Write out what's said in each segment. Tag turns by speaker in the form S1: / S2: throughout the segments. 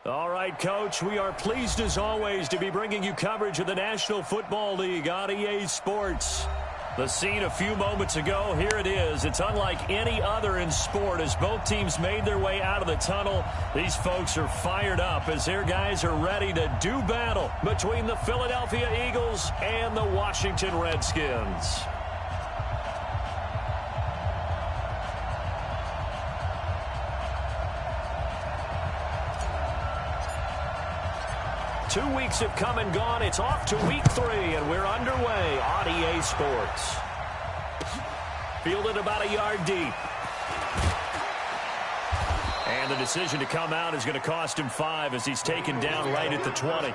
S1: All right, Coach, we are pleased as always to be bringing you coverage of the National Football League on EA Sports. The scene a few moments ago, here it is. It's unlike any other in sport as both teams made their way out of the tunnel. These folks are fired up as their guys are ready to do battle between the Philadelphia Eagles and the Washington Redskins. 2 weeks have come and gone. It's off to week 3, and we're underway on EA Sports. Fielded about a yard deep. And the decision to come out is going to cost him 5 as he's taken down right at the 20.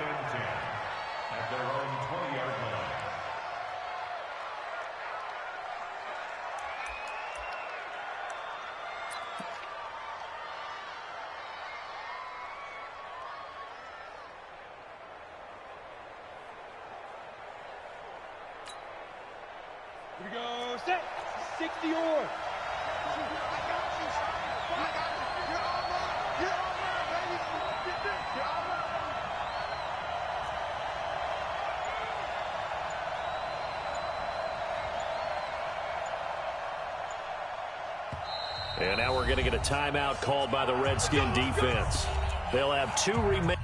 S2: Here we go, set, 60 or.
S1: And now we're going to get a timeout called by the Redskin defense. They'll have 2 remaining.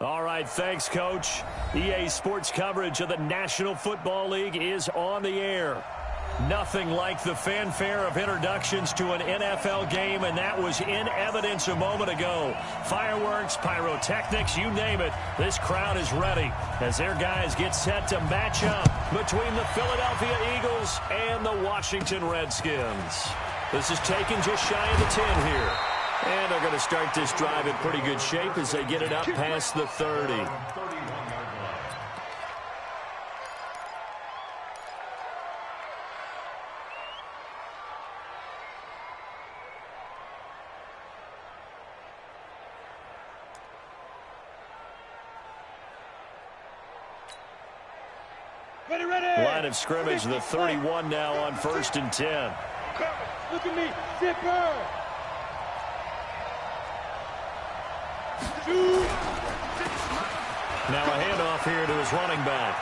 S1: All right, thanks, Coach. EA Sports coverage of the National Football League is on the air. Nothing like the fanfare of introductions to an NFL game, and that was in evidence a moment ago. Fireworks, pyrotechnics, you name it. This crowd is ready as their guys get set to match up between the Philadelphia Eagles and the Washington Redskins. This is taken just shy of the 10 here. And they're going to start this drive in pretty good shape as they get it up past the 30. Line of scrimmage, the 31 now on 1st and 10.
S2: Look at me, zipper.
S1: Now a handoff here to his running back.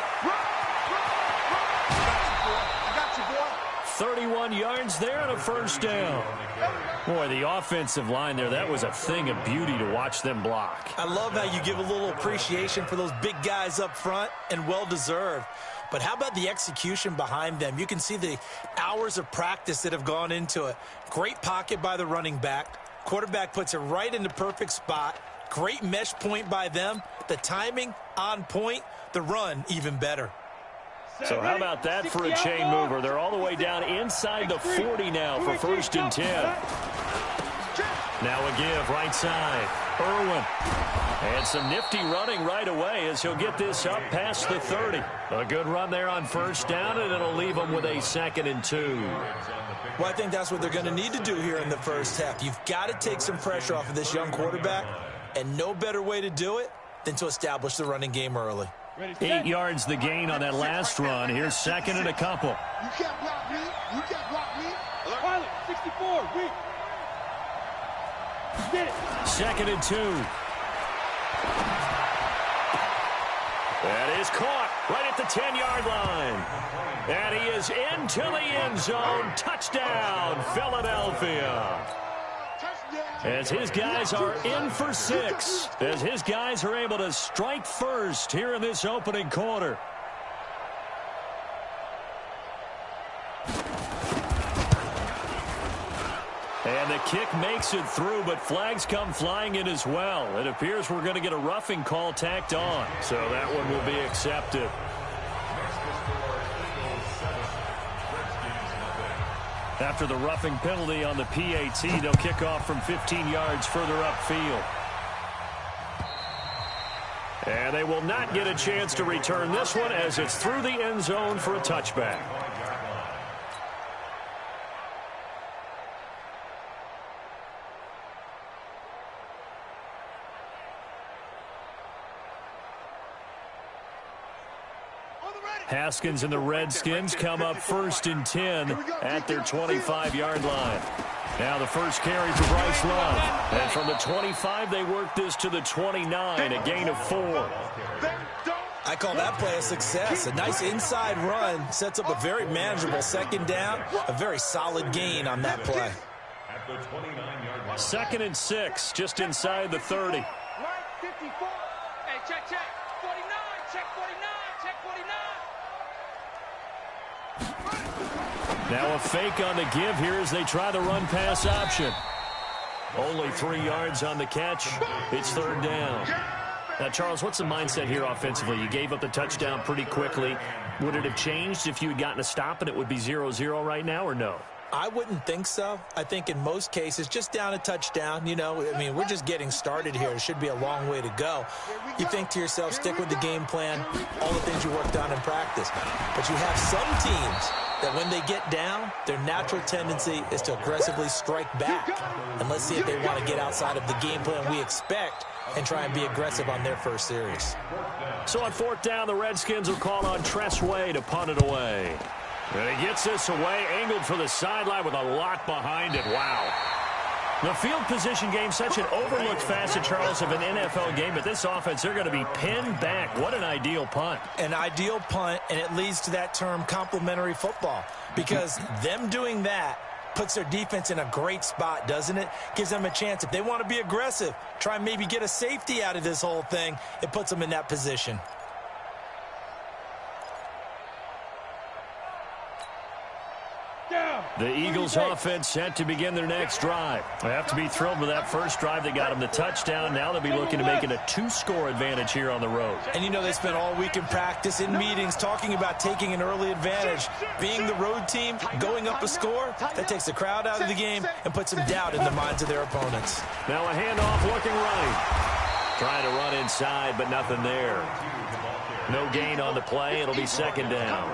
S1: 31 yards there and a first down. Boy, the offensive line there, that was a thing of beauty to watch them block.
S3: I love how you give a little appreciation for those big guys up front, and well-deserved. But how about the execution behind them? You can see the hours of practice that have gone into it. Great pocket by the running back. Quarterback puts it right in the perfect spot. Great mesh point by them. The timing on point. The run even better.
S1: So how about that for a chain mover? They're all the way down inside the 40 now for 1st and 10. Now a give right side. Irwin. And some nifty running right away as he'll get this up past the 30. A good run there on 1st down, and it'll leave them with a 2nd and 2.
S3: Well, I think that's what they're going to need to do here in the first half. You've got to take some pressure off of this young quarterback, and no better way to do it than to establish the running game early.
S1: 8 yards the gain on that last run. Here's 2nd and a couple.
S2: You can't block me. You can't block me. Pilot, 64, weak. Get it.
S1: 2nd and 2. That is caught right at the 10-yard line. And he is into the end zone. Touchdown, Philadelphia. As his guys are in for 6. As his guys are able to strike first here in this opening quarter. And the kick makes it through, but flags come flying in as well. It appears we're going to get a roughing call tacked on, so that one will be accepted. After the roughing penalty on the PAT, they'll kick off from 15 yards further upfield. And they will not get a chance to return this one as it's through the end zone for a touchback. Haskins and the Redskins come up 1st and 10 at their 25-yard line. Now the first carry for Bryce Love. And from the 25, they work this to the 29, a gain of 4.
S3: I call that play a success. A nice inside run sets up a very manageable 2nd down. A very solid gain on that play.
S1: 2nd and 6, just inside the 30.
S2: Right, 54. Hey, check. 49, check 49, check 49.
S1: Now a fake on the give here as they try the run-pass option. Only 3 yards on the catch. It's 3rd down. Now, Charles, what's the mindset here offensively? You gave up the touchdown pretty quickly. Would it have changed if you had gotten a stop and it would be 0-0 right now, or no?
S3: I wouldn't think so. I think in most cases, just down a touchdown, you know, I mean, we're just getting started here. It should be a long way to go. You think to yourself, stick with the game plan, all the things you worked on in practice. But you have some teams that when they get down, their natural tendency is to aggressively strike back. And let's see if they want to get outside of the game plan we expect and try and be aggressive on their first series.
S1: So on 4th down, the Redskins will call on Tress Way to punt it away. And he gets this away, angled for the sideline with a lot behind it. Wow. The field position game, such an overlooked facet, Charles, of an NFL game. But this offense, they're going to be pinned back. What an ideal punt.
S3: An ideal punt, and it leads to that term complementary football. Because them doing that Puts their defense in a great spot, doesn't it? Gives them a chance. If they want to be aggressive, try and maybe get a safety out of this whole thing, it puts them in that position.
S1: The Eagles offense set to begin their next drive. They have to be thrilled with that first drive. They got them the touchdown. Now they'll be looking to make it a 2-score advantage here on the road.
S3: And you know they spent all week in practice, in meetings, talking about taking an early advantage. Being the road team, going up a score, that takes the crowd out of the game and puts some doubt in the minds of their opponents.
S1: Now a handoff looking right. Trying to run inside, but nothing there. No gain on the play. It'll be second down.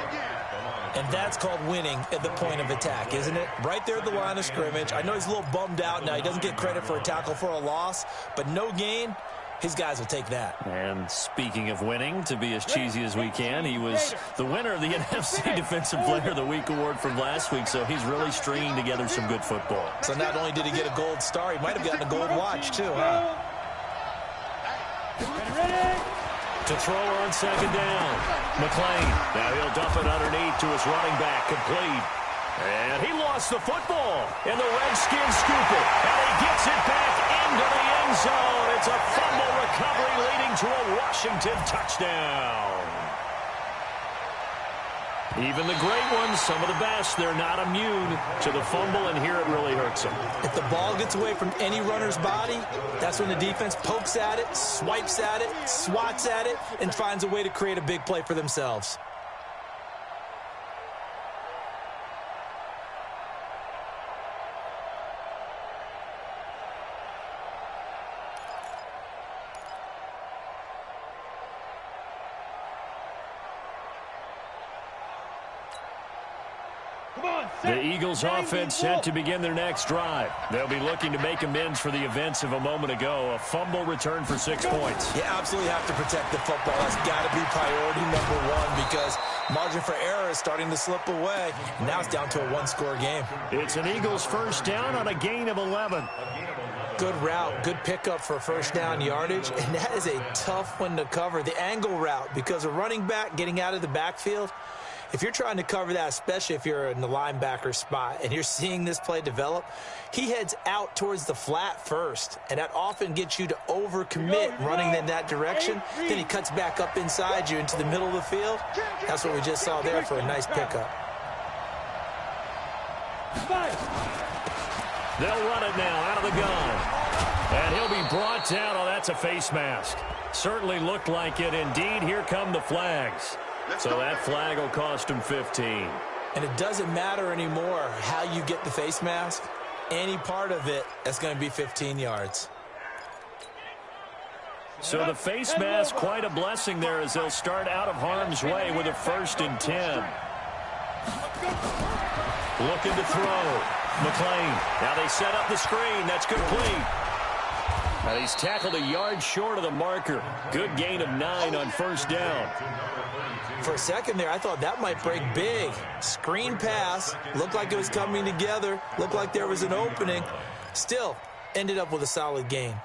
S3: And that's called winning at the point of attack, isn't it? Right there at the line of scrimmage. I know he's a little bummed out now. He doesn't get credit for a tackle for a loss, but no gain, his guys will take that.
S1: And speaking of winning, to be as cheesy as we can, he was the winner of the NFC Defensive Player of the Week award from last week, so he's really stringing together some good football.
S3: So not only did he get a gold star, he might have gotten a gold watch too, huh?
S1: To throw on second down. McClain. Now he'll dump it underneath to his running back. Complete. And he lost the football. And the Redskins scoop it. And he gets it back into the end zone. It's a fumble recovery leading to a Washington touchdown. Even the great ones, some of the best, they're not immune to the fumble, and here it really hurts them.
S3: If the ball gets away from any runner's body, that's when the defense pokes at it, swipes at it, swats at it, and finds a way to create a big play for themselves.
S1: The Eagles offense set to begin their next drive. They'll be looking to make amends for the events of a moment ago. A fumble return for 6 points.
S3: You absolutely have to protect the football. That's got to be priority number one because margin for error is starting to slip away. Now it's down to a 1-score game.
S1: It's an Eagles first down on a gain of 11.
S3: Good route, good pickup for first down yardage, and that is a tough one to cover. The angle route, because a running back getting out of the backfield, if you're trying to cover that, especially if you're in the linebacker spot and you're seeing this play develop, he heads out towards the flat first, and that often gets you to overcommit running in that direction. Then he cuts back up inside you into the middle of the field. That's what we just saw there for a nice pickup.
S1: They'll run it now out of the gun. And he'll be brought down. Oh, that's a face mask. Certainly looked like it. Indeed, here come the flags. So that flag will cost him 15.
S3: And it doesn't matter anymore how you get the face mask. Any part of it, that's going to be 15 yards.
S1: So the face mask, quite a blessing there as they'll start out of harm's way with a 1st and 10. Looking to throw. McClain. Now they set up the screen. That's complete. And he's tackled a yard short of the marker. Good gain of 9 on first down.
S3: For a second there, I thought that might break big. Screen pass. Looked like it was coming together. Looked like there was an opening. Still, ended up with a solid gain.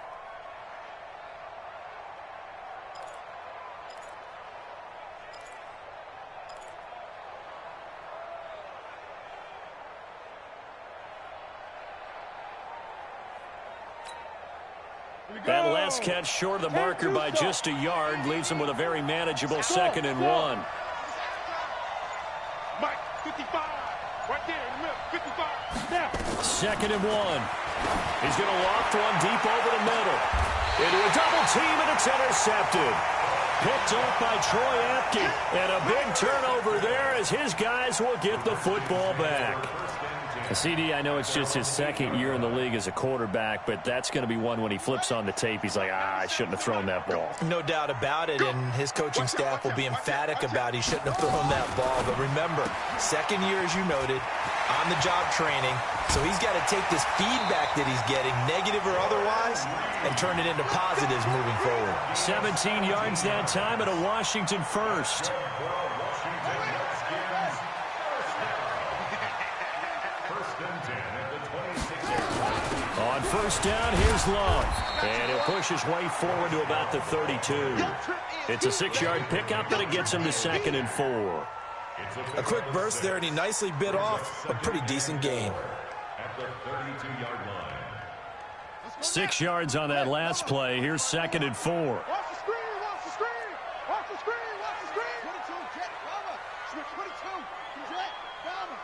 S1: That last catch short of the marker by just a yard leaves him with a very manageable 2nd and 1.
S2: Mike, 55. Right there in the middle, 55. Now.
S1: 2nd and 1. He's going to loft one deep over the middle. Into a double team, and it's intercepted. Picked up by Troy Apke. And a big turnover there as his guys will get the football back. CD, I know it's just his 2nd year in the league as a quarterback, but that's going to be one when he flips on the tape. He's like, I shouldn't have thrown that ball.
S3: No doubt about it, and his coaching staff will be emphatic about he shouldn't have thrown that ball. But remember, 2nd year, as you noted, on-the-job training. So he's got to take this feedback that he's getting, negative or otherwise, and turn it into positives moving forward.
S1: 17 yards that time at a Washington 1st. On first down, here's Love. And he'll push his way forward to about the 32. It's a 6-yard pickup, and it gets him to 2nd and 4.
S3: A quick burst there, and he nicely bit off a pretty decent gain.
S1: 6 yards on that last play. Here's 2nd and 4.
S2: Watch the screen, watch the screen. Watch the screen, watch the screen. 22, jet, cover. Switch 22, jet, cover.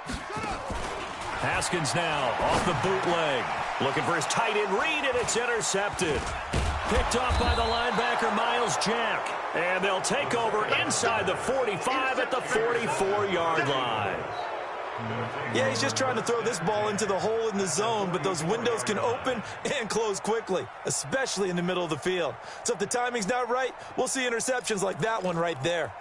S1: Haskins now off the bootleg. Looking for his tight end read, and it's intercepted. Picked off by the linebacker, Miles Jack. And they'll take over inside the 45 at the 44-yard line.
S3: Yeah, he's just trying to throw this ball into the hole in the zone, but those windows can open and close quickly, especially in the middle of the field. So if the timing's not right, we'll see interceptions like that one right there.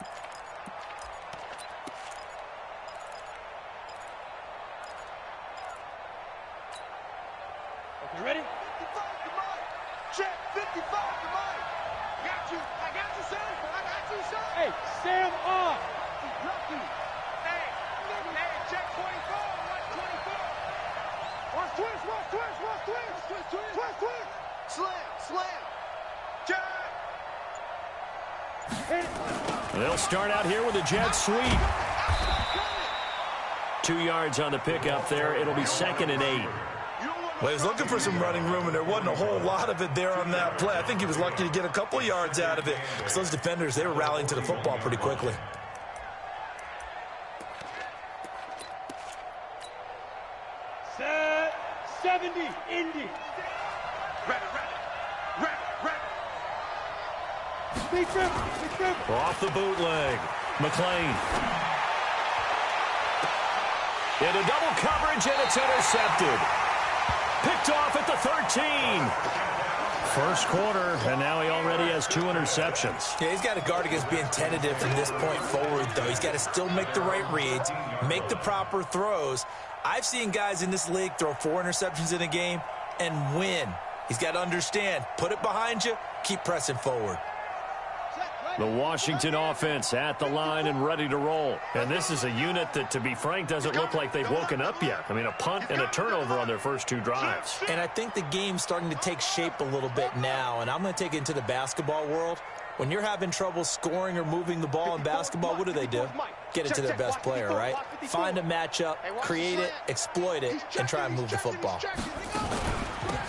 S2: You ready? 55 to Mike. Check, 55 to Mike. Got you. I got you, son. I got you, son. Hey, Sam off. Lucky. Hey, check 24. Watch 24. Watch twist, watch twist, watch twist. Twist, twist. Twist, twist. Slam, slam. Check.
S1: They'll start out here with a jet sweep. 2 yards on the pickup there. It'll be 2nd and 8.
S3: Well, he was looking for some running room, and there wasn't a whole lot of it there on that play. I think he was lucky to get a couple yards out of it, because those defenders, they were rallying to the football pretty quickly.
S2: Set 70, Indy. Ready. Big trip.
S1: Off the bootleg. McLean. Into double coverage, and it's intercepted. Picked off at the 13. First quarter, and now he already has 2 interceptions.
S3: Yeah, he's got to guard against being tentative from this point forward, though. He's got to still make the right reads, make the proper throws. I've seen guys in this league throw 4 interceptions in a game and win. He's got to understand, put it behind you, keep pressing forward.
S1: The Washington offense at the line and ready to roll. And this is a unit that, to be frank, doesn't look like they've woken up yet. I mean, a punt and a turnover on their first 2 drives.
S3: And I think the game's starting to take shape a little bit now, and I'm going to take it into the basketball world. When you're having trouble scoring or moving the ball in basketball, what do? Get it to their best player, right? Find a matchup, create it, exploit it, and try and move the football.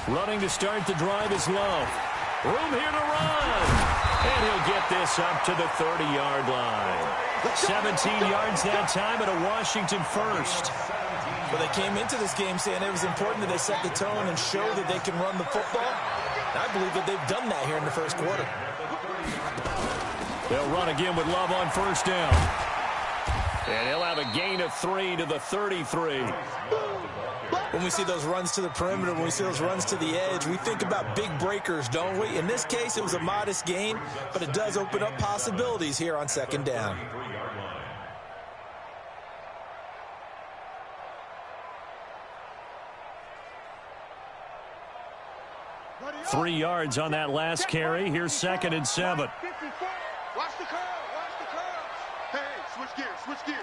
S1: Running to start the drive is Love. Room here to run. And he'll get this up to the 30-yard line. 17 yards that time and a Washington first.
S3: Well, they came into this game saying it was important that they set the tone and show that they can run the football. And I believe that they've done that here in the first quarter.
S1: They'll run again with Love on first down. And he'll have a gain of 3 to the 33.
S3: When we see those runs to the perimeter, when we see those runs to the edge, we think about big breakers, don't we? In this case, it was a modest gain, but it does open up possibilities here on 2nd down.
S2: Ready
S1: 3 yards on that last carry. Here's 2nd and 7.
S2: Watch the curl, watch the curl. Hey, switch gears.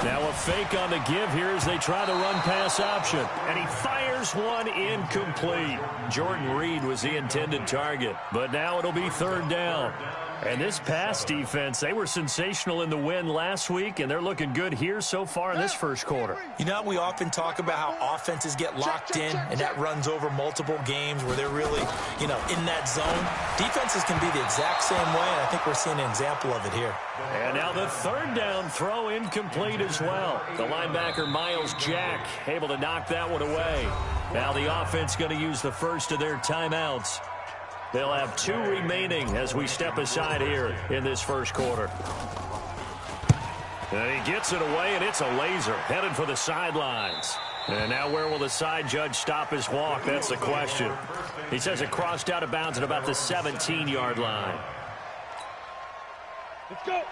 S1: Now a fake on the give here as they try the run-pass option. And he fires one incomplete. Jordan Reed was the intended target, but now it'll be 3rd down. And this pass defense, they were sensational in the win last week, and they're looking good here so far in this first quarter.
S3: You know, we often talk about how offenses get locked in, and that runs over multiple games where they're really, in that zone. Defenses can be the exact same way, and I think we're seeing an example of it here.
S1: And now the 3rd down throw incomplete as well. The linebacker, Miles Jack, able to knock that one away. Now the offense going to use the first of their timeouts. They'll have 2 remaining as we step aside here in this first quarter. And he gets it away, and it's a laser headed for the sidelines. And now where will the side judge stop his walk? That's the question. He says it crossed out of bounds at about the 17-yard line.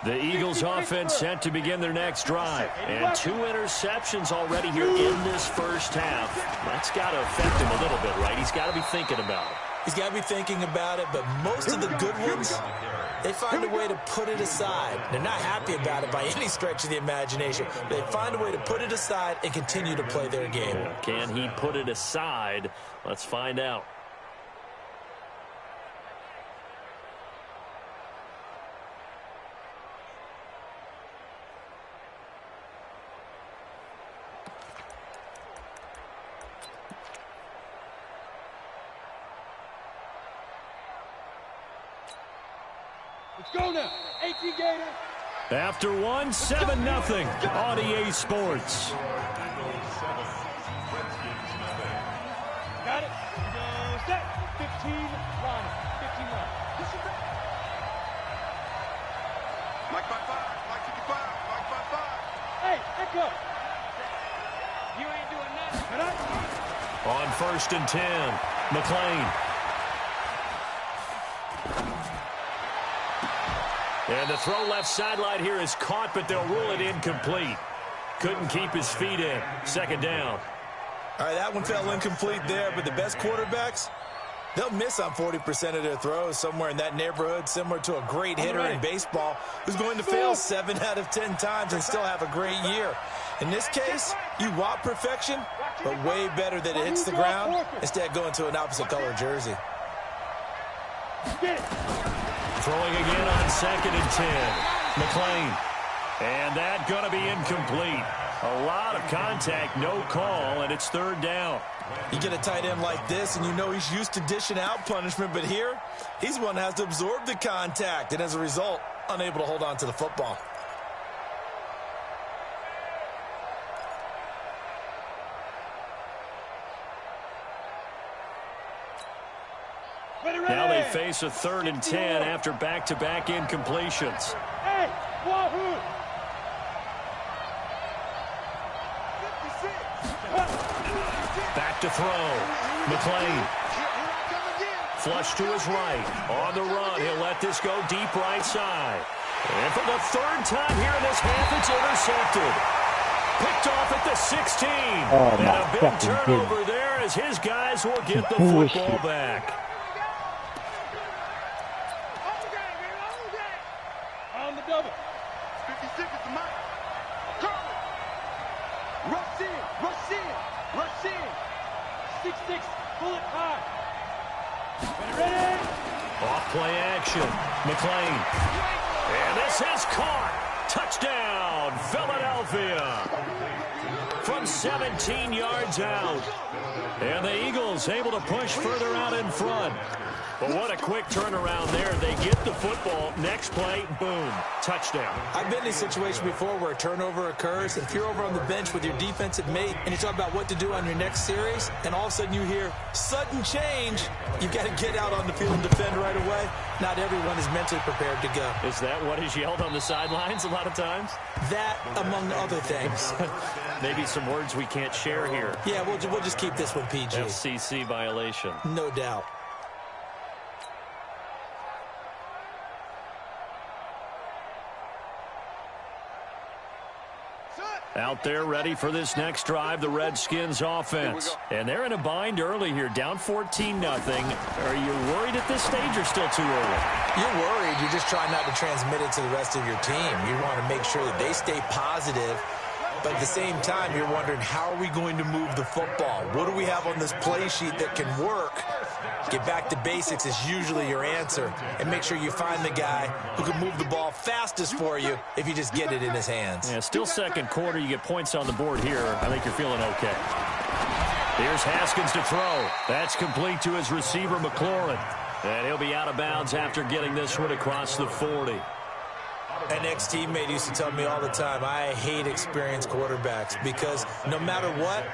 S1: The Eagles offense set to begin their next drive. And 2 interceptions already here in this first half. That's got to affect him a little bit, right? He's got to be thinking about it.
S3: He's got to be thinking about it, but most of the good ones, they find a way to put it aside. They're not happy about it by any stretch of the imagination. They find a way to put it aside and continue to play their game.
S1: Can he put it aside? Let's find out.
S2: Let's go now. 18 Gator.
S1: After one, 7-0 on EA Sports.
S2: Got it. Go set. 15 line. 15 line. Mike by 5. Mike 55. Mike by 5. Hey, echo. You ain't doing nothing.
S1: On 1st and 10, McLean. And the throw left sideline here is caught, but they'll rule it incomplete. Couldn't keep his feet in. 2nd down.
S3: All right, that one fell incomplete there, but the best quarterbacks, they'll miss on 40% of their throws, somewhere in that neighborhood, similar to a great hitter in baseball who's going to fail 7 out of 10 times and still have a great year. In this case, you want perfection, but way better that it hits the ground instead of going to an opposite color jersey.
S1: Throwing again on 2nd and 10. McLean. And that going to be incomplete. A lot of contact, no call, and it's 3rd down.
S3: You get a tight end like this, and you know he's used to dishing out punishment, but here, he's one that has to absorb the contact, and as a result, unable to hold on to the football.
S1: Now they face a 3rd and 10 after back-to-back incompletions.
S2: Hey, Wahoo!
S1: Back to throw. McLean. Flush to his right. On the run. He'll let this go deep right side. And for the 3rd time here in this half, it's intercepted. Picked off at the 16. And a big turnover there as his guys will get the football back.
S2: On the double. 56 is the mark. Rush in, rush in, rush in. 6-6, pull it high. Ready?
S1: Off play action. McLean. And this is caught. Touchdown, Philadelphia. From 17 yards out. And the Eagles able to push further out in front. But what a quick turnaround there. They get the football. Next play, boom, touchdown.
S3: I've been in a situation before where a turnover occurs. If you're over on the bench with your defensive mate and you talk about what to do on your next series, and all of a sudden you hear sudden change, you got to get out on the field and defend right away. Not everyone is mentally prepared to go.
S1: Is that what is yelled on the sidelines a lot of times?
S3: That, among other things.
S1: Maybe some words we can't share here.
S3: Yeah, we'll just keep this one PG.
S1: FCC violation.
S3: No doubt.
S1: Out there ready for this next drive, the Redskins offense. And they're in a bind early here, down 14-0. Are you worried at this stage or still too early?
S3: You're worried. You're just trying not to transmit it to the rest of your team. You want to make sure that they stay positive. But at the same time, you're wondering, how are we going to move the football? What do we have on this play sheet that can work? Get back to basics is usually your answer. And make sure you find the guy who can move the ball fastest for you if you just get it in his hands.
S1: Yeah, still 2nd quarter. You get points on the board here. I think you're feeling okay. Here's Haskins to throw. That's complete to his receiver, McLaurin. And he'll be out of bounds after getting this one across the 40.
S3: An ex-teammate used to tell me all the time, I hate experienced quarterbacks because no matter what,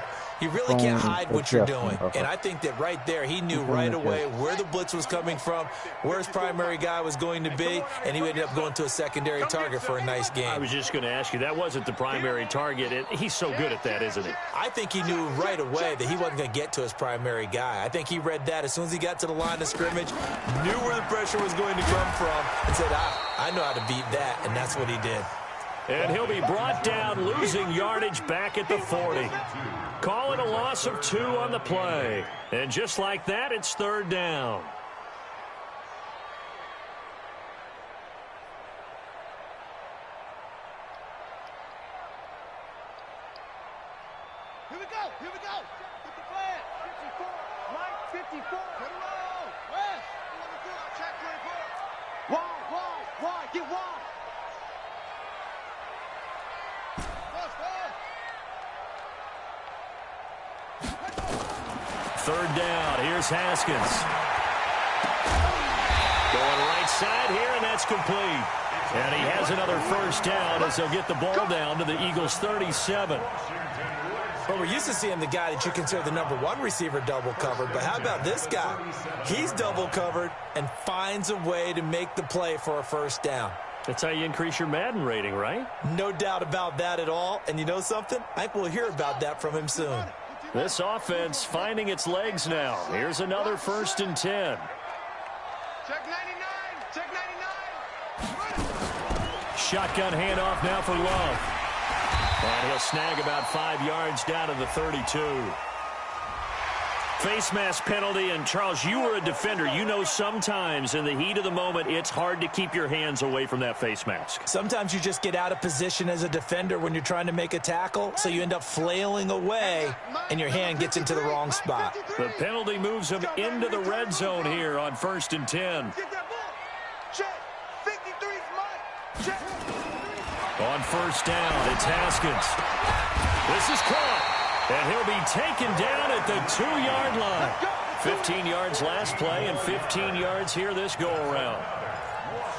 S3: you really can't hide what you're doing. And I think that right there, he knew right away where the blitz was coming from, where his primary guy was going to be, and he ended up going to a secondary target for a nice game.
S1: I was just going to ask you, that wasn't the primary target. He's so good at that, isn't he?
S3: I think he knew right away that he wasn't going to get to his primary guy. I think he read that as soon as he got to the line of scrimmage, knew where the pressure was going to come from, and said, I know how to beat that, and that's what he did.
S1: And he'll be brought down, losing yardage back at the 40. Call it a loss of 2 on the play. And just like that, it's 3rd down.
S2: Here we go, here we go. Get the flag. 54, right 54. Put it on. West. 24, check 24. Wide, get wide.
S1: Third down. Here's Haskins. Going right side here, and that's It's complete. And he has another first down as they'll get the ball down to the Eagles' 37.
S3: Well, we're used to seeing the guy that you consider the #1 receiver double covered, but how about this guy? He's double covered and finds a way to make the play for a first down.
S1: That's how you increase your Madden rating, right?
S3: No doubt about that at all. And you know something? I think we'll hear about that from him soon.
S1: This offense finding its legs now. Here's another 1st and 10.
S2: Check 99. Check 99.
S1: Shotgun handoff now for Love. And he'll snag about 5 yards down to the 32. Face mask penalty, and Charles, you were a defender. You know sometimes in the heat of the moment, it's hard to keep your hands away from that face mask.
S3: Sometimes you just get out of position as a defender when you're trying to make a tackle, so you end up flailing away, and your hand gets into the wrong spot.
S1: The penalty moves him into the red zone here on 1st and 10.
S2: Check. 53's mine. Check.
S1: On 1st down, it's Haskins. This is caught. And he'll be taken down at the 2-yard line. 15 yards last play and 15 yards here this go-around.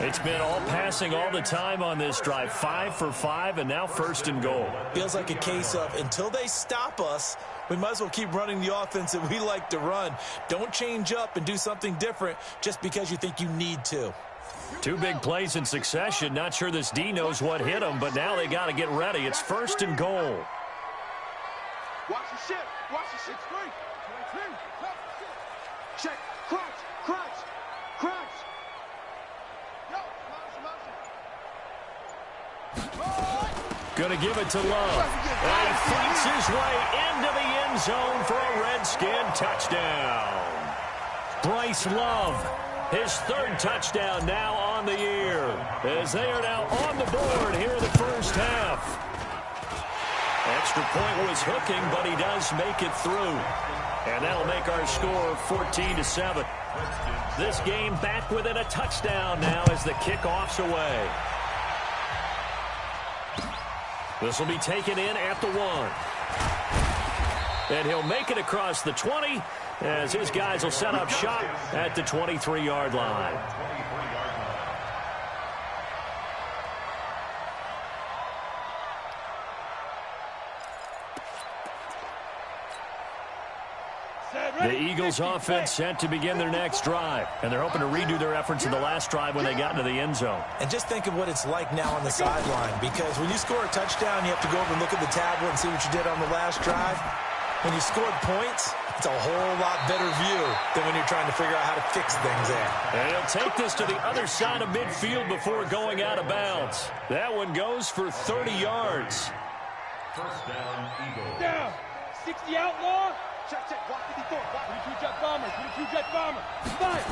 S1: It's been all passing all the time on this drive. 5 for 5, and now 1st and goal.
S3: Feels like a case of until they stop us, we might as well keep running the offense that we like to run. Don't change up and do something different just because you think you need to.
S1: 2 big plays in succession. Not sure this D knows what hit him, but now they got to get ready. It's 1st and goal.
S2: Watch the ship. Watch the ship. Check. Crunch. Crunch. Crunch. Yo,
S1: Gonna give it to Love. And he fights his way into the end zone for a Redskin touchdown. Bryce Love, his 3rd touchdown now on the year, as they are now on the board here in the first half. Extra point was hooking, but he does make it through. And that'll make our score 14-7. This game back within a touchdown now as the kickoff's away. This will be taken in at the 1. And he'll make it across the 20 as his guys will set up shop at the 23-yard line. The Eagles offense set to begin their next drive, and they're hoping to redo their efforts in the last drive when they got into the end zone.
S3: And just think of what it's like now on the sideline, because when you score a touchdown, you have to go over and look at the tablet and see what you did on the last drive. When you scored points, it's a whole lot better view than when you're trying to figure out how to fix things there.
S1: And he'll take this to the other side of midfield before going out of bounds. That one goes for 30 yards.
S2: First down, Eagles. Down. 60 outlaw. Check, check. Walk 54. Walk 22 jet bomber. 22 jet bomber. Fire.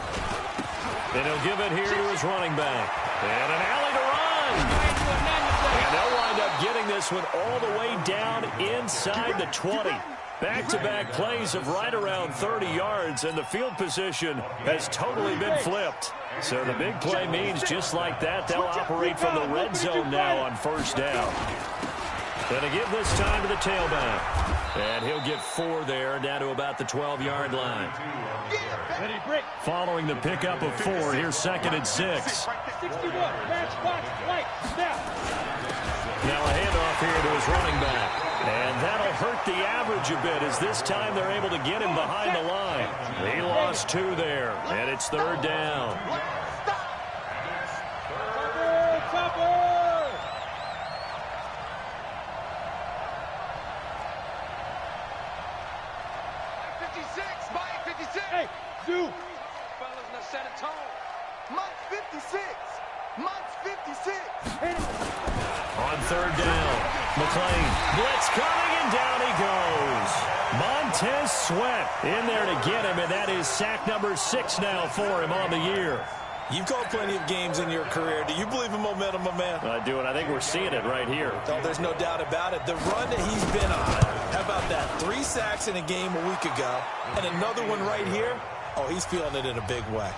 S1: And he'll give it here to his running back. And an alley to run. And they'll wind up getting this one all the way down inside the 20. Back-to-back plays of right around 30 yards, and the field position has totally been flipped. So the big play means just like that, they'll operate from the red zone now on 1st down. Gonna give this time to the tailback. And he'll get 4 there, down to about the 12-yard line. Following the pickup of 4, here's 2nd and 6. Now a handoff here to his running back. And that'll hurt the average a bit, as this time they're able to get him behind the line. He lost 2 there, and it's 3rd down.
S2: Hey, Zoo! Fellas, now set a tone. Month 56. Month 56.
S1: On 3rd down, McClain. Blitz coming, and down he goes. Montez Sweat in there to get him, and that is sack number 6 now for him on the year.
S3: You've called plenty of games in your career. Do you believe in momentum, my man?
S1: I do, and I think we're seeing it right here.
S3: Oh, there's no doubt about it. The run that he's been on, how about that? 3 sacks in a game a week ago, and another one right here. Oh, he's feeling it in a big way.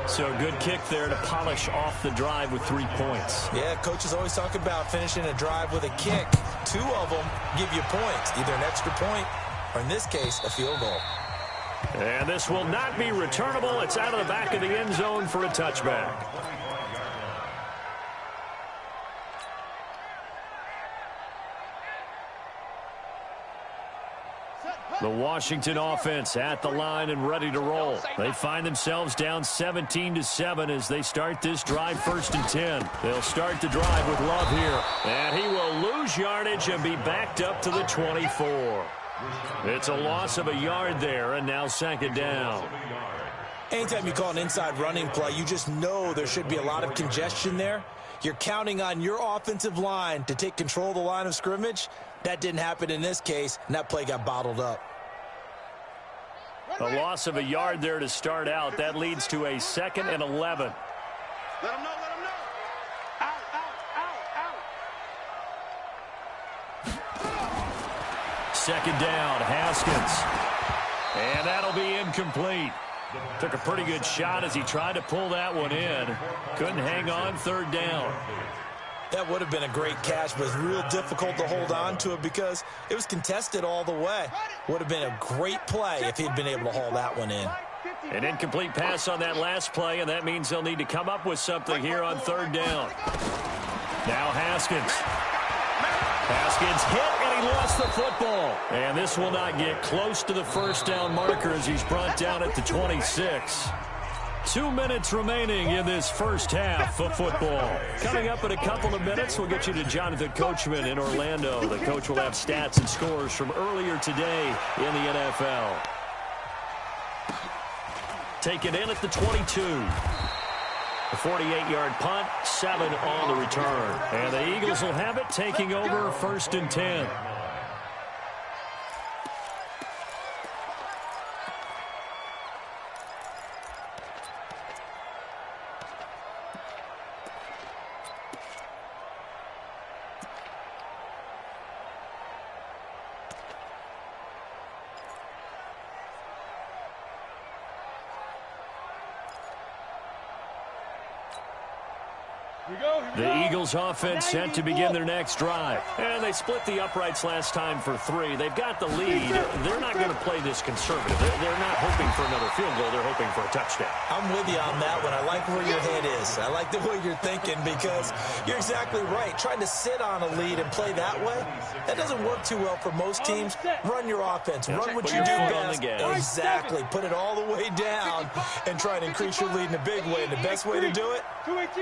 S1: So a good kick there to polish off the drive with 3 points.
S3: Yeah, coaches always talk about finishing a drive with a kick. 2 of them give you points, either an extra point or, in this case, a field goal.
S1: And this will not be returnable. It's out of the back of the end zone for a touchback. The Washington offense at the line and ready to roll. They find themselves down 17-7 as they start this drive 1st and 10. They'll start the drive with Love here. And he will lose yardage and be backed up to the 24. It's a loss of a yard there, and now 2nd down.
S3: Anytime you call an inside running play, you just know there should be a lot of congestion there. You're counting on your offensive line to take control of the line of scrimmage. That didn't happen in this case, and that play got bottled up.
S1: A loss of a yard there to start out. That leads to a 2nd and 11.
S2: Let him know, let him know. Out, out, out.
S1: 2nd down, Haskins. And that'll be incomplete. Took a pretty good shot as he tried to pull that one in. Couldn't hang on 3rd down.
S3: That would have been a great catch, but it's real difficult to hold on to it because it was contested all the way. Would have been a great play if he'd been able to haul that one in.
S1: An incomplete pass on that last play, and that means they'll need to come up with something here on 3rd down. Now Haskins. Haskins hit, and he lost the football. And this will not get close to the 1st down marker as he's brought down at the 26. 2 minutes remaining in this 1st half of football. Coming up in a couple of minutes, we'll get you to Jonathan Coachman in Orlando. The coach will have stats and scores from earlier today in the NFL. Take it in at the 22. A 48-yard punt, 7 on the return. And the Eagles will have it, taking over 1st and 10. The Eagles offense set to begin their next drive. And they split the uprights last time for 3. They've got the lead. They're not going to play this conservative. They're not hoping for another field goal. They're hoping for a touchdown.
S3: I'm with you on that one. I like where your head is. I like the way you're thinking because you're exactly right. Trying to sit on a lead and play that way, that doesn't work too well for most teams. Run your offense. Run what you do best. Exactly. Put it all the way down and try and increase your lead in a big way. And the best way to do it,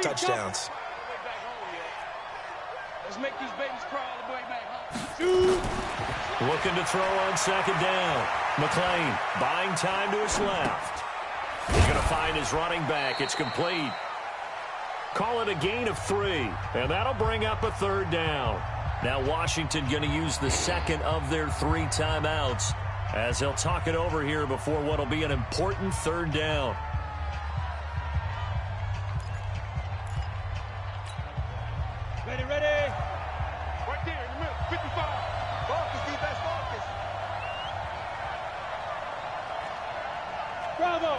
S3: touchdowns.
S2: Let's make these babies crawl all the way back home.
S1: Looking to throw on 2nd down. McLean buying time to his left. He's going to find his running back. It's complete. Call it a gain of 3. And that'll bring up a 3rd down. Now Washington going to use the 2nd of their 3 timeouts as they'll talk it over here before what will be an important 3rd down.
S2: Ready, ready. Right there in the middle, 55. Marcus, defense, Marcus. Bravo.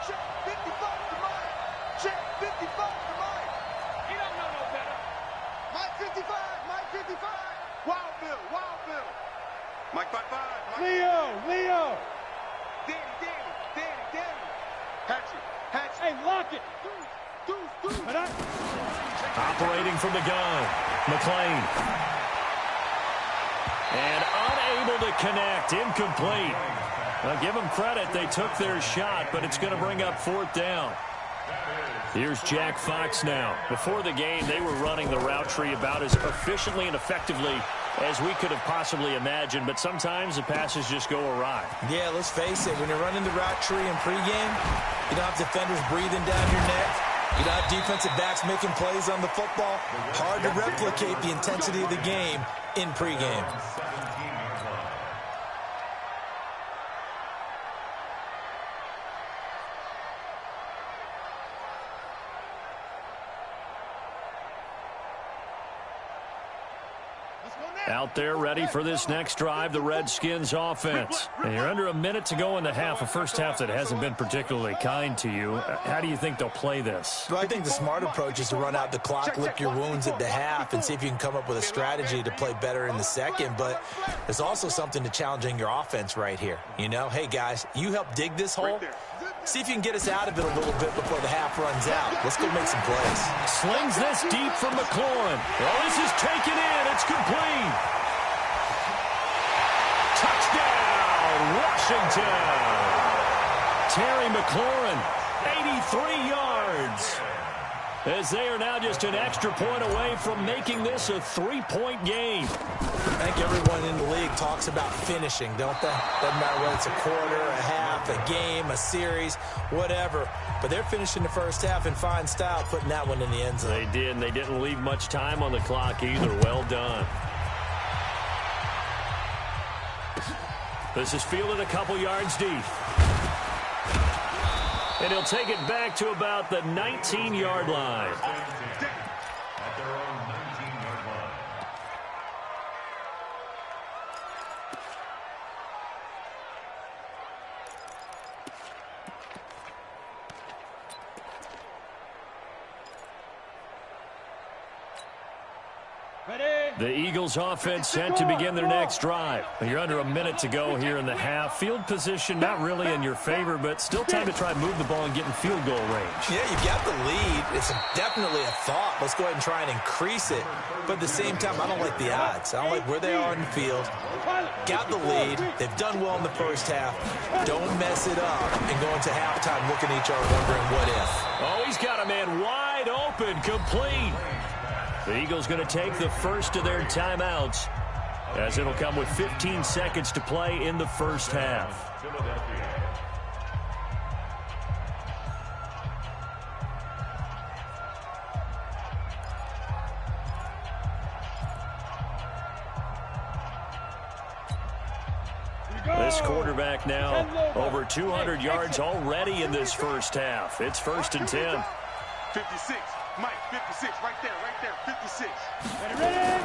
S2: Check 55 to Mike. Check 55 to Mike. He don't know no better. Mike 55, Mike 55. Wild Bill, Wild Bill. Mike 55. Leo. Danny. Hatchet. Hey, lock it. Deuce.
S1: Operating from the gun, McLean. And unable to connect, incomplete. Well, give them credit, they took their shot, but it's going to bring up 4th down. Here's Jack Fox now. Before the game, they were running the route tree about as efficiently and effectively as we could have possibly imagined, but sometimes the passes just go awry.
S3: Yeah, let's face it, when you're running the route tree in pregame, you don't have defenders breathing down your neck. You don't have defensive backs making plays on the football. Hard to replicate the intensity of the game in pregame.
S1: Out there ready for this next drive, the Redskins offense. And you're under a minute to go in the half, a first half that hasn't been particularly kind to you. How do you think they'll play this?
S3: Well, I think the smart approach is to run out the clock, lick your wounds at the half, and see if you can come up with a strategy to play better in the second. But there's also something to challenging your offense right here. You know, hey, guys, you help dig this hole. See if you can get us out of it a little bit before the half runs out. Let's go make some plays.
S1: Slings this deep from McLaurin. Well, this is taken in. It's complete. Washington. Terry McLaurin, 83 yards. As they are now just an extra point away from making this a 3-point game.
S3: I think everyone in the league talks about finishing, don't they? Doesn't matter whether it's a quarter, a half, a game, a series, whatever. But they're finishing the first half in fine style, putting that one in the end zone.
S1: They did, and they didn't leave much time on the clock either. Well done. This is fielded a couple yards deep. And he'll take it back to about the 19-yard line.
S2: At their own 19-yard line.
S1: The Eagles offense set to begin their next drive. You're under a minute to go here in the half. Field position not really in your favor, but still time to try and move the ball and get in field goal range.
S3: Yeah, you've got the lead. It's definitely a thought. Let's go ahead and try and increase it. But at the same time, I don't like the odds. I don't like where they are in the field. Got the lead. They've done well in the first half. Don't mess it up and go into halftime looking at each other wondering what if.
S1: Oh, he's got a man wide open, complete. The Eagles going to take the first of their timeouts, as it'll come with 15 seconds to play in the first half. This quarterback now over 200 yards already in this first half. It's 1st and 10.
S2: 56. Mike, 56, right there, 56.
S1: Ready?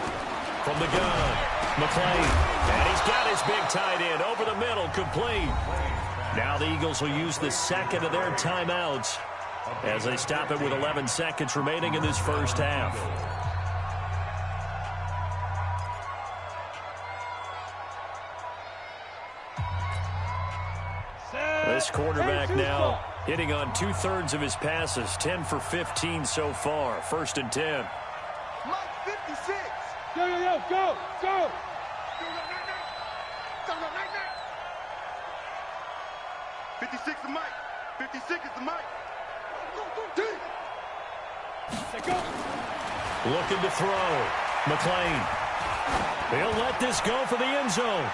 S1: From the gun, McClain. And he's got his big tight end over the middle, complete. Now the Eagles will use the second of their timeouts as they stop it with 11 seconds remaining in this first half. This quarterback now hitting on 2/3 of his passes, 10 for 15 so far. 1st and 10.
S2: Mike, 56. Go. 56 is Mike. 56 is the Mike. Go.
S1: Looking to throw. McClain. He'll let this go for the end zone.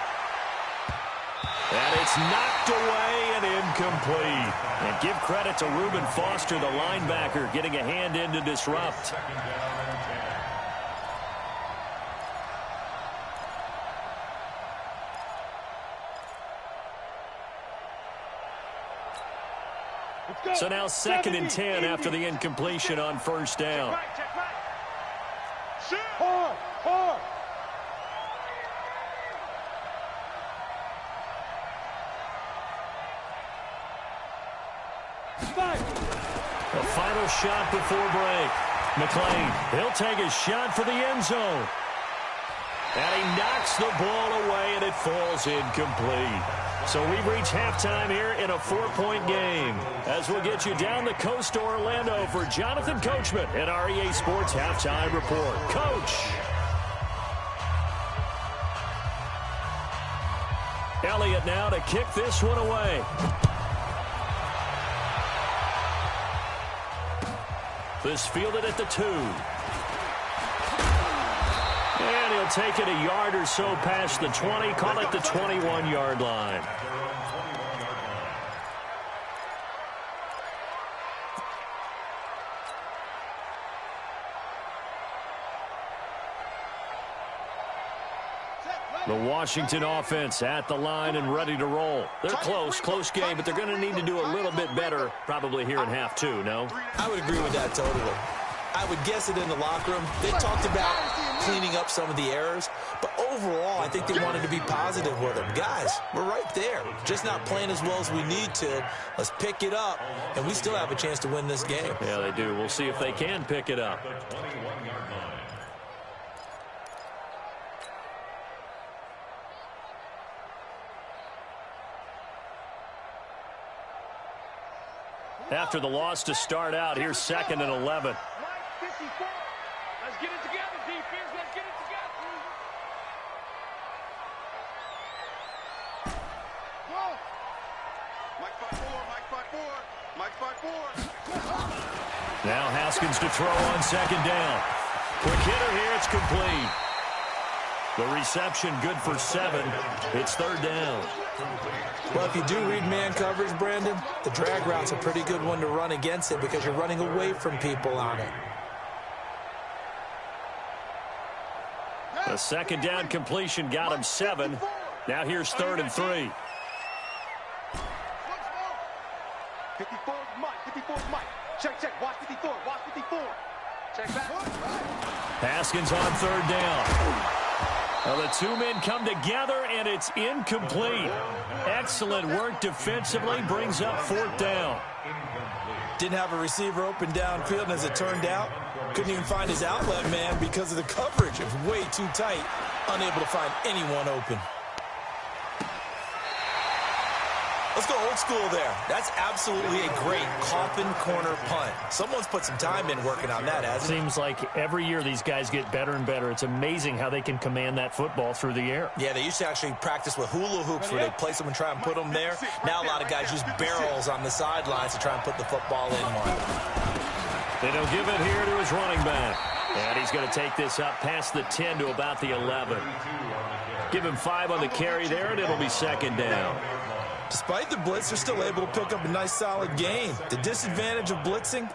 S1: And it's knocked away and incomplete. And give credit to Reuben Foster, the linebacker, getting a hand in to disrupt. So now 2nd and 10 after the incompletion on 1st down.
S2: Hard.
S1: The final shot before break. McClain, he'll take a shot for the end zone. And he knocks the ball away, and it falls incomplete. So we've reached halftime here in a 4-point game. As we'll get you down the coast to Orlando for Jonathan Coachman at our EA Sports Halftime Report. Coach. Elliott now to kick this one away. This fielded at the 2. And he'll take it a yard or so past the 20. Call it the 21-yard line. The Washington offense at the line and ready to roll. They're close game, but they're going to need to do a little bit better probably here in half 2, no?
S3: I would agree with that totally. I would guess it in the locker room. They talked about cleaning up some of the errors, but overall, I think they wanted to be positive with them. Guys, we're right there. Just not playing as well as we need to. Let's pick it up, and we still have a chance to win this game.
S1: Yeah, they do. We'll see if they can pick it up. After the loss to start out, here's 2nd and 11.
S2: Let's get it together, defense. Let's get it together.
S1: Now Haskins to throw on second down. Quick hitter here. It's complete. The reception good for 7. It's third down.
S3: Well, if you do read man coverage, Brandon, the drag route's a pretty good one to run against it because you're running away from people on it.
S1: A second down completion got him 7. Now here's 3rd and 3.
S2: 54 Mike. 54 Mike. Check. Watch 54. Watch 54. Check back.
S1: Haskins on 3rd down. Well, the two men come together, and it's incomplete. Excellent work defensively. Brings up 4th down.
S3: Didn't have a receiver open downfield, and as it turned out, couldn't even find his outlet man because of the coverage. It was way too tight, unable to find anyone open. Let's go old school there. That's absolutely a great coffin corner punt. Someone's put some time in working on that, hasn't it?
S1: Seems like every year these guys get better and better. It's amazing how they can command that football through the air.
S3: Yeah, they used to actually practice with hula hoops where they place them and try and put them there. Now a lot of guys use barrels on the sidelines to try and put the football in one.
S1: They don't give it here to his running back. And he's going to take this up past the 10 to about the 11. Give him 5 on the carry there, and it'll be 2nd down.
S3: Despite the blitz, they're still able to pick up a nice solid gain. The disadvantage of blitzing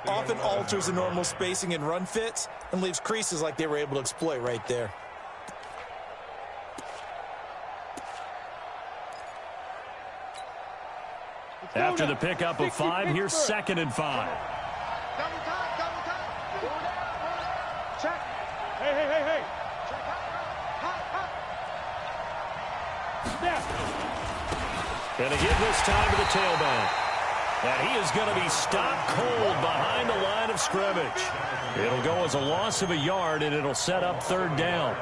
S3: often alters the normal spacing and run fits and leaves creases like they were able to exploit right there.
S1: After the pickup of 5, here's 2nd and 5.
S2: Double time. Check. Hey. Check. Hot.
S1: Going to give this time to the tailback. And he is going to be stopped cold behind the line of scrimmage. It'll go as a loss of a yard, and it'll set up 3rd down.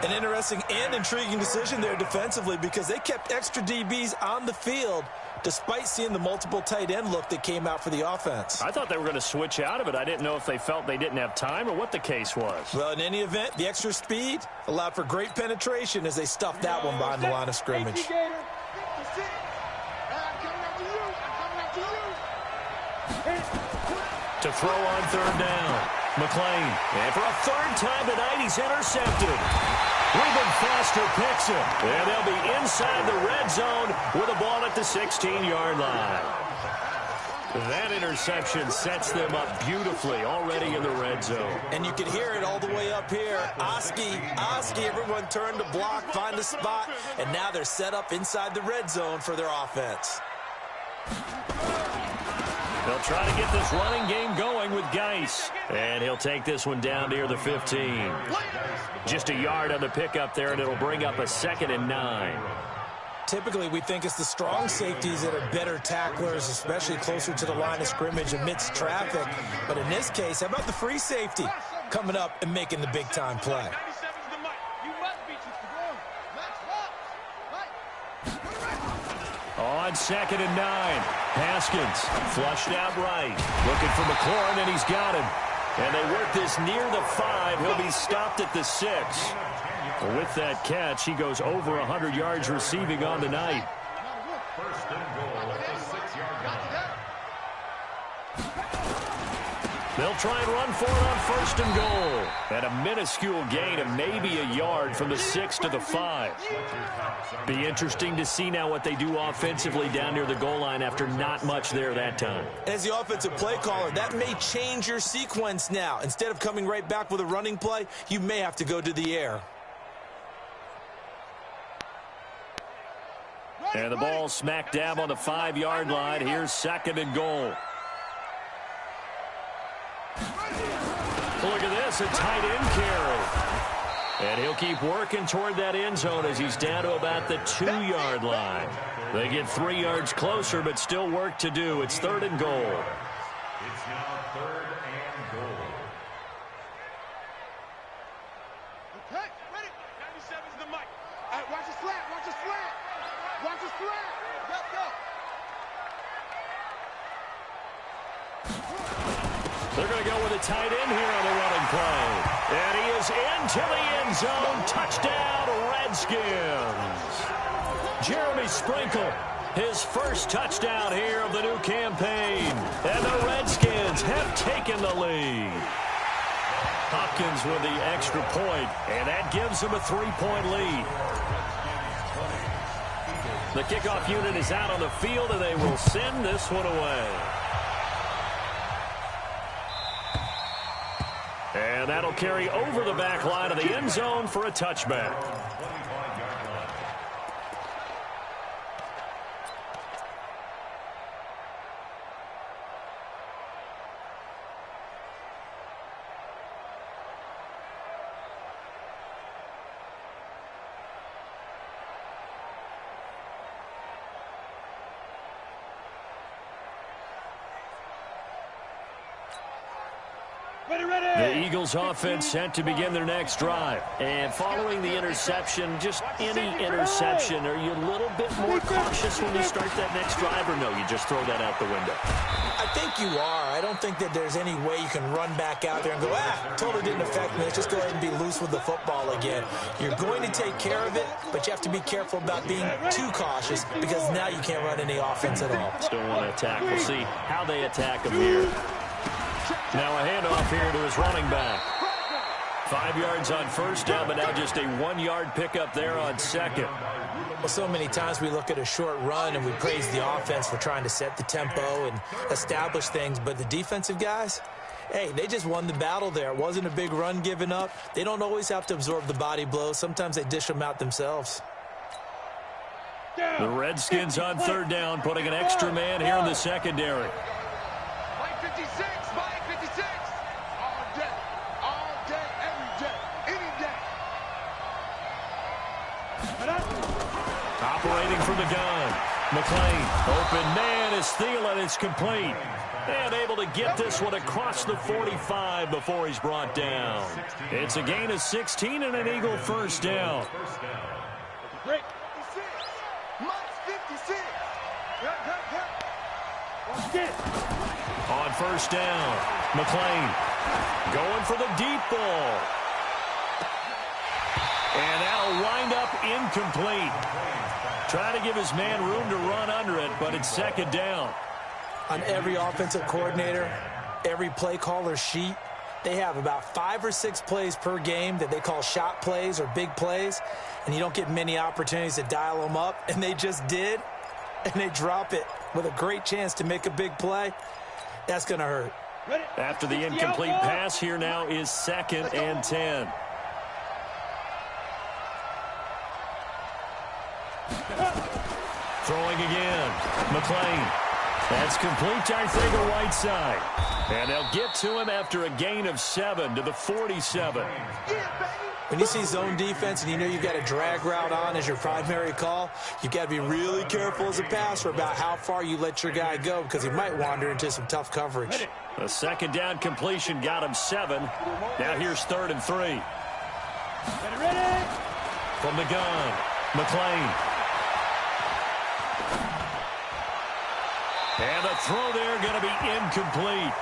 S3: An interesting and intriguing decision there defensively because they kept extra DBs on the field despite seeing the multiple tight end look that came out for the offense.
S1: I thought they were going to switch out of it. I didn't know if they felt they didn't have time or what the case was.
S3: Well, in any event, the extra speed allowed for great penetration as they stuffed that one behind the line of scrimmage.
S1: To throw on 3rd down. McLean. And for a 3rd time tonight, he's intercepted. Reuben Foster picks him. And they'll be inside the red zone with a ball at the 16-yard line. That interception sets them up beautifully already in the red zone.
S3: And you can hear it all the way up here. Oski, everyone turned to block, find a spot, and now they're set up inside the red zone for their offense.
S1: They'll try to get this running game going with Geis. And he'll take this one down near the 15. Just a yard on the pickup there, and it'll bring up a 2nd and 9.
S3: Typically, we think it's the strong safeties that are better tacklers, especially closer to the line of scrimmage amidst traffic. But in this case, how about the free safety coming up and making the big-time play?
S1: On 2nd and 9, Haskins flushed out right. Looking for McLaurin, and he's got him. And they work this near the 5. He'll be stopped at the 6. With that catch, he goes over 100 yards receiving on the night.
S2: First and goal at the 6-yard line.
S1: They'll try and run for it on 1st and goal. And a minuscule gain of maybe a yard from the 6 to the 5. Be interesting to see now what they do offensively down near the goal line after not much there that time.
S3: As the offensive play caller, that may change your sequence now. Instead of coming right back with a running play, you may have to go to the air.
S1: And the ball smack dab on the 5-yard line. Here's 2nd and goal. Look at this, a tight end carry. And he'll keep working toward that end zone as he's down to about the 2-yard line. They get 3 yards closer, but still work to do. It's 3rd and goal.
S2: It's now 3rd and goal. Okay, ready? 97's the mic. All right, watch the slant, watch the slant. Watch the slant. Go.
S1: They're going to go with a tight end here on the running play. And he is into the end zone. Touchdown, Redskins. Jeremy Sprinkle His first touchdown here of the new campaign. And the Redskins have taken the lead. Hopkins with the extra point, and that gives them a 3-point lead. The kickoff unit is out on the field, and they will send this one away. And that'll carry over the back line of the end zone for a touchback. The Eagles offense set to begin their next drive. And following the interception, just any interception, are you a little bit more cautious when you start that next drive, or no, you just throw that out the window?
S3: I think you are. I don't think that there's any way you can run back out there and go, totally didn't affect me. Let's just go ahead and be loose with the football again. You're going to take care of it, but you have to be careful about being too cautious because now you can't run any offense at all.
S1: Still want to attack. We'll see how they attack him here. Now a handoff here to his running back. 5 yards on first down, but now just a 1-yard pickup there on second.
S3: Well, so many times we look at a short run and we praise the offense for trying to set the tempo and establish things, but the defensive guys, hey, they just won the battle there. It wasn't a big run given up. They don't always have to absorb the body blows. Sometimes they dish them out themselves.
S1: The Redskins on third down, putting an extra man here in the secondary.
S2: Mike 56, Mike 56. All day, every day, any day.
S1: Operating from the gun. McLean, open man is Thielen. It's complete. And able to get this one across the 45 before he's brought down. It's a gain of 16 and an Eagle first down.
S2: Great. 56. Mike's 56. Watch it.
S1: On first down, McLean going for the deep ball. And that'll wind up incomplete. Trying to give his man room to run under it, but it's second down.
S3: On every offensive coordinator, every play caller sheet, they have about 5 or 6 plays per game that they call shot plays or big plays, and you don't get many opportunities to dial them up, and they just did, and they drop it with a great chance to make a big play. That's going to hurt.
S1: After the incomplete pass, here now is 2nd and 10. Throwing again. McLean. That's complete to Whiteside. And they'll get to him after a gain of 7 to the 47.
S3: When you see zone defense and you know you've got a drag route on as your primary call, you've got to be really careful as a passer about how far you let your guy go because he might wander into some tough coverage.
S1: The second down completion got him 7. Now here's 3rd and 3. From the gun, McLean. And the throw there going to be incomplete.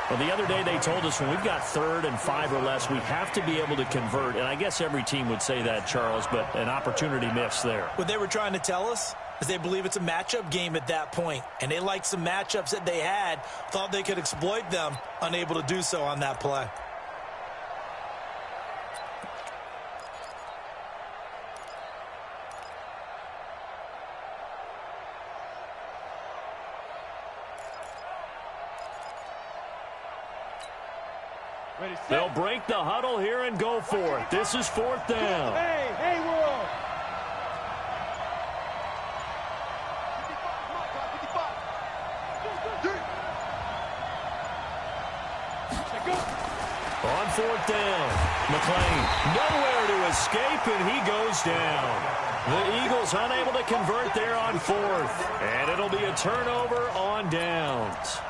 S1: Well, the other day they told us when we've got 3rd and 5 or less, we have to be able to convert. And I guess every team would say that, Charles, but an opportunity missed there.
S3: What they were trying to tell us is they believe it's a matchup game at that point. And they liked some matchups that they had, thought they could exploit them, unable to do so on that play.
S1: They'll break the huddle here and go for it. This is 4th down.
S2: Hey, world. 55.
S1: On 4th down, McLean nowhere to escape, and he goes down. The Eagles unable to convert there on 4th, and it'll be a turnover on downs.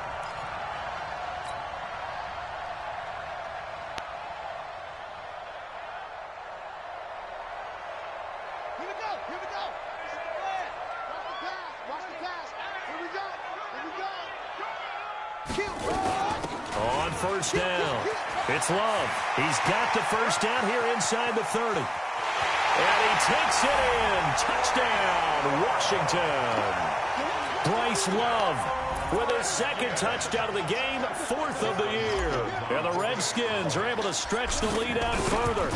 S1: On first down, it's Love. He's got the first down here inside the 30. And he takes it in. Touchdown, Washington. Bryce Love with his second touchdown of the game, 4th of the year. And the Redskins are able to stretch the lead out further.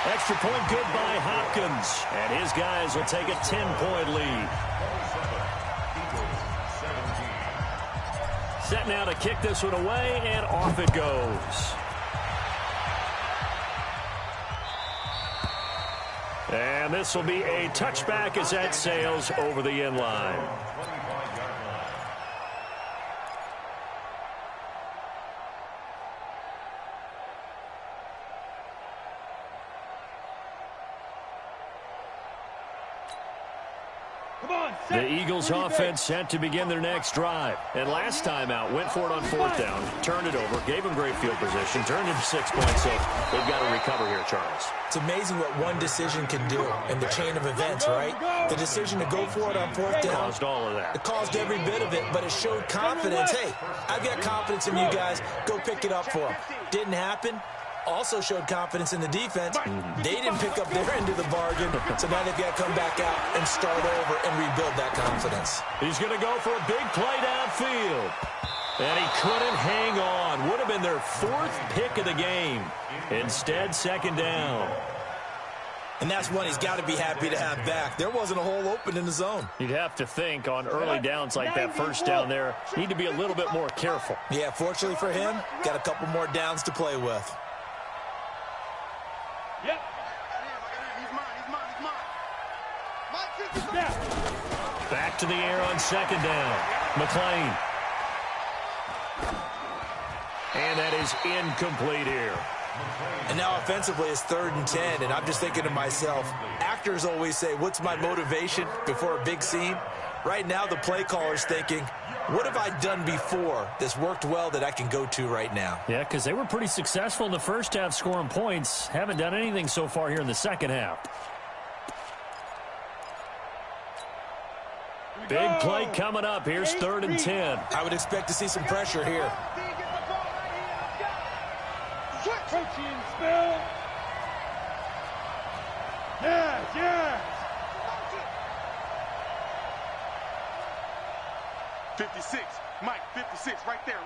S1: Extra point good by Hopkins. And his guys will take a 10-point lead. Set now to kick this one away, and off it goes. And this will be a touchback as that sails over the end line. The Eagles offense set to begin their next drive. And last time out, went for it on 4th down, turned it over, gave them great field position, turned it to 6 points, so they've got to recover here, Charles.
S3: It's amazing what one decision can do in the chain of events, right? The decision to go for it on 4th down.
S1: Caused all of that.
S3: It caused every bit of it, but it showed confidence. Hey, I've got confidence in you guys. Go pick it up for them. Didn't happen. Also showed confidence in the defense. They didn't pick up their end of the bargain, so now they've got to come back out and start over and rebuild that confidence.
S1: He's going to go for a big play downfield. And he couldn't hang on. Would have been their 4th pick of the game. Instead, 2nd down.
S3: And that's one he's got to be happy to have back. There wasn't a hole open in the zone.
S1: You'd have to think on early downs like that 1st down there, need to be a little bit more careful.
S3: Yeah, fortunately for him, got a couple more downs to play with.
S2: Yep.
S1: Back to the air on 2nd down. McLean. And that is incomplete here.
S3: And now offensively it's 3rd and 10, and I'm just thinking to myself, actors always say, what's my motivation before a big scene? Right now the play caller's thinking, what have I done before that's worked well that I can go to right now?
S1: Yeah, because they were pretty successful in the 1st half scoring points. Haven't done anything so far here in the 2nd half. Big play coming up. Here's 3rd and 10.
S3: I would expect to see some pressure here.
S2: Protein spill. Yes. 56. Mike, 56. Right there.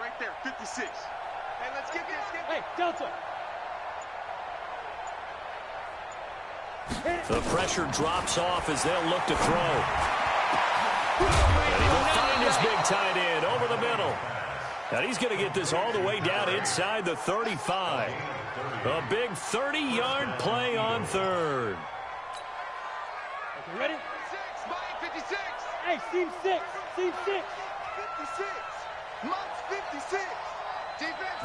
S2: 56. Hey, let's get this. Hey, Delta.
S1: The pressure drops off as they'll look to throw. And he will find his big tight end over the middle. And he's going to get this all the way down inside the 35. A big 30-yard play on 3rd.
S2: Okay, ready? 56, Mike, 56. Hey, seam 6. 56. Monk's 56. Defense.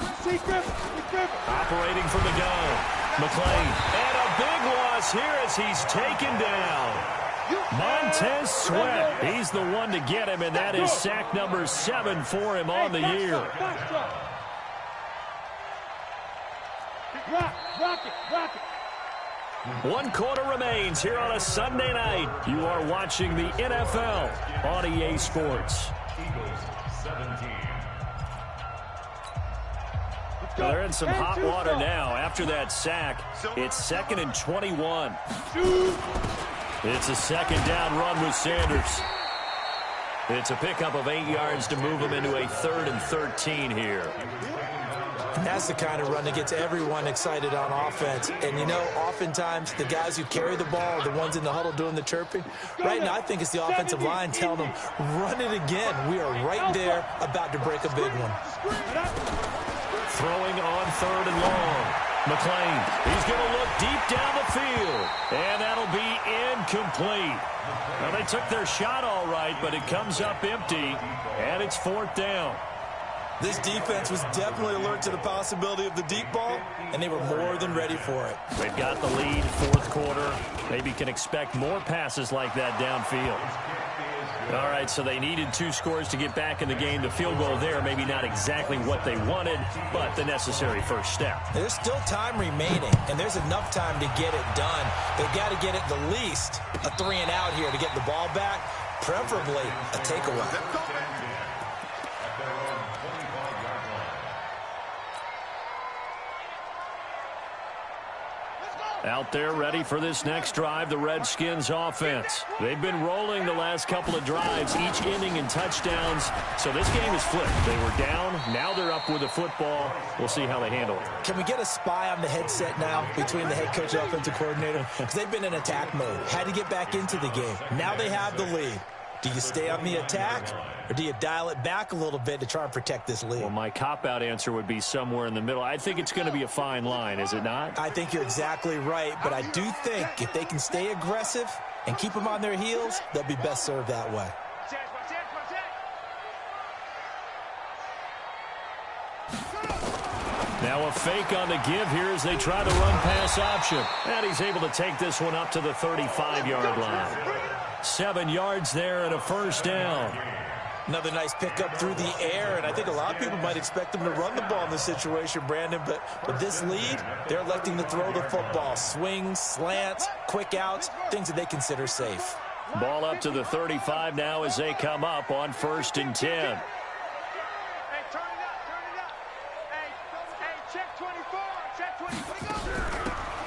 S1: Operating from the gun. McLean. And a big loss here as he's taken down. Montez Sweat. He's the one to get him, and that is sack number 7 for him on the year.
S2: Rock it.
S1: 1 quarter remains here on a Sunday night. You are watching the NFL on EA Sports. They're in some hot water now. After that sack, it's 2nd and 21. It's a 2nd down run with Sanders. It's a pickup of 8 yards to move him into a 3rd and 13 here.
S3: And that's the kind of run that gets everyone excited on offense. And, you know, oftentimes the guys who carry the ball are the ones in the huddle doing the chirping. Right now, I think it's the offensive line telling them, run it again. We are right there about to break a big one.
S1: Throwing on 3rd and long. McLean, he's going to look deep down the field. And that'll be incomplete. Now, they took their shot all right, but it comes up empty. And it's 4th down.
S3: This defense was definitely alert to the possibility of the deep ball, and they were more than ready for it.
S1: They've got the lead, 4th quarter. Maybe can expect more passes like that downfield. All right, so they needed 2 scores to get back in the game. The field goal there, maybe not exactly what they wanted, but the necessary first step.
S3: There's still time remaining, and there's enough time to get it done. They've got to get at the least a 3 and out here to get the ball back, preferably a takeaway.
S1: Out there ready for this next drive, the Redskins offense. They've been rolling the last couple of drives, each inning in touchdowns. So this game is flipped. They were down. Now they're up with the football. We'll see how they handle it.
S3: Can we get a spy on the headset now between the head coach and offensive coordinator? Because they've been in attack mode. Had to get back into the game. Now they have the lead. Do you stay on the attack, or do you dial it back a little bit to try and protect this lead?
S1: Well, my cop-out answer would be somewhere in the middle. I think it's going to be a fine line, is it not?
S3: I think you're exactly right, but I do think if they can stay aggressive and keep them on their heels, they'll be best served that way.
S1: Now a fake on the give here as they try the run-pass option. And he's able to take this one up to the 35-yard line. 7 yards there and a first down.
S3: Another nice pickup through the air, and I think a lot of people might expect them to run the ball in this situation, Brandon, but with this lead, they're electing to throw the football. Swings, slants, quick outs, things that they consider safe.
S1: Ball up to the 35 now as they come up on 1st and 10.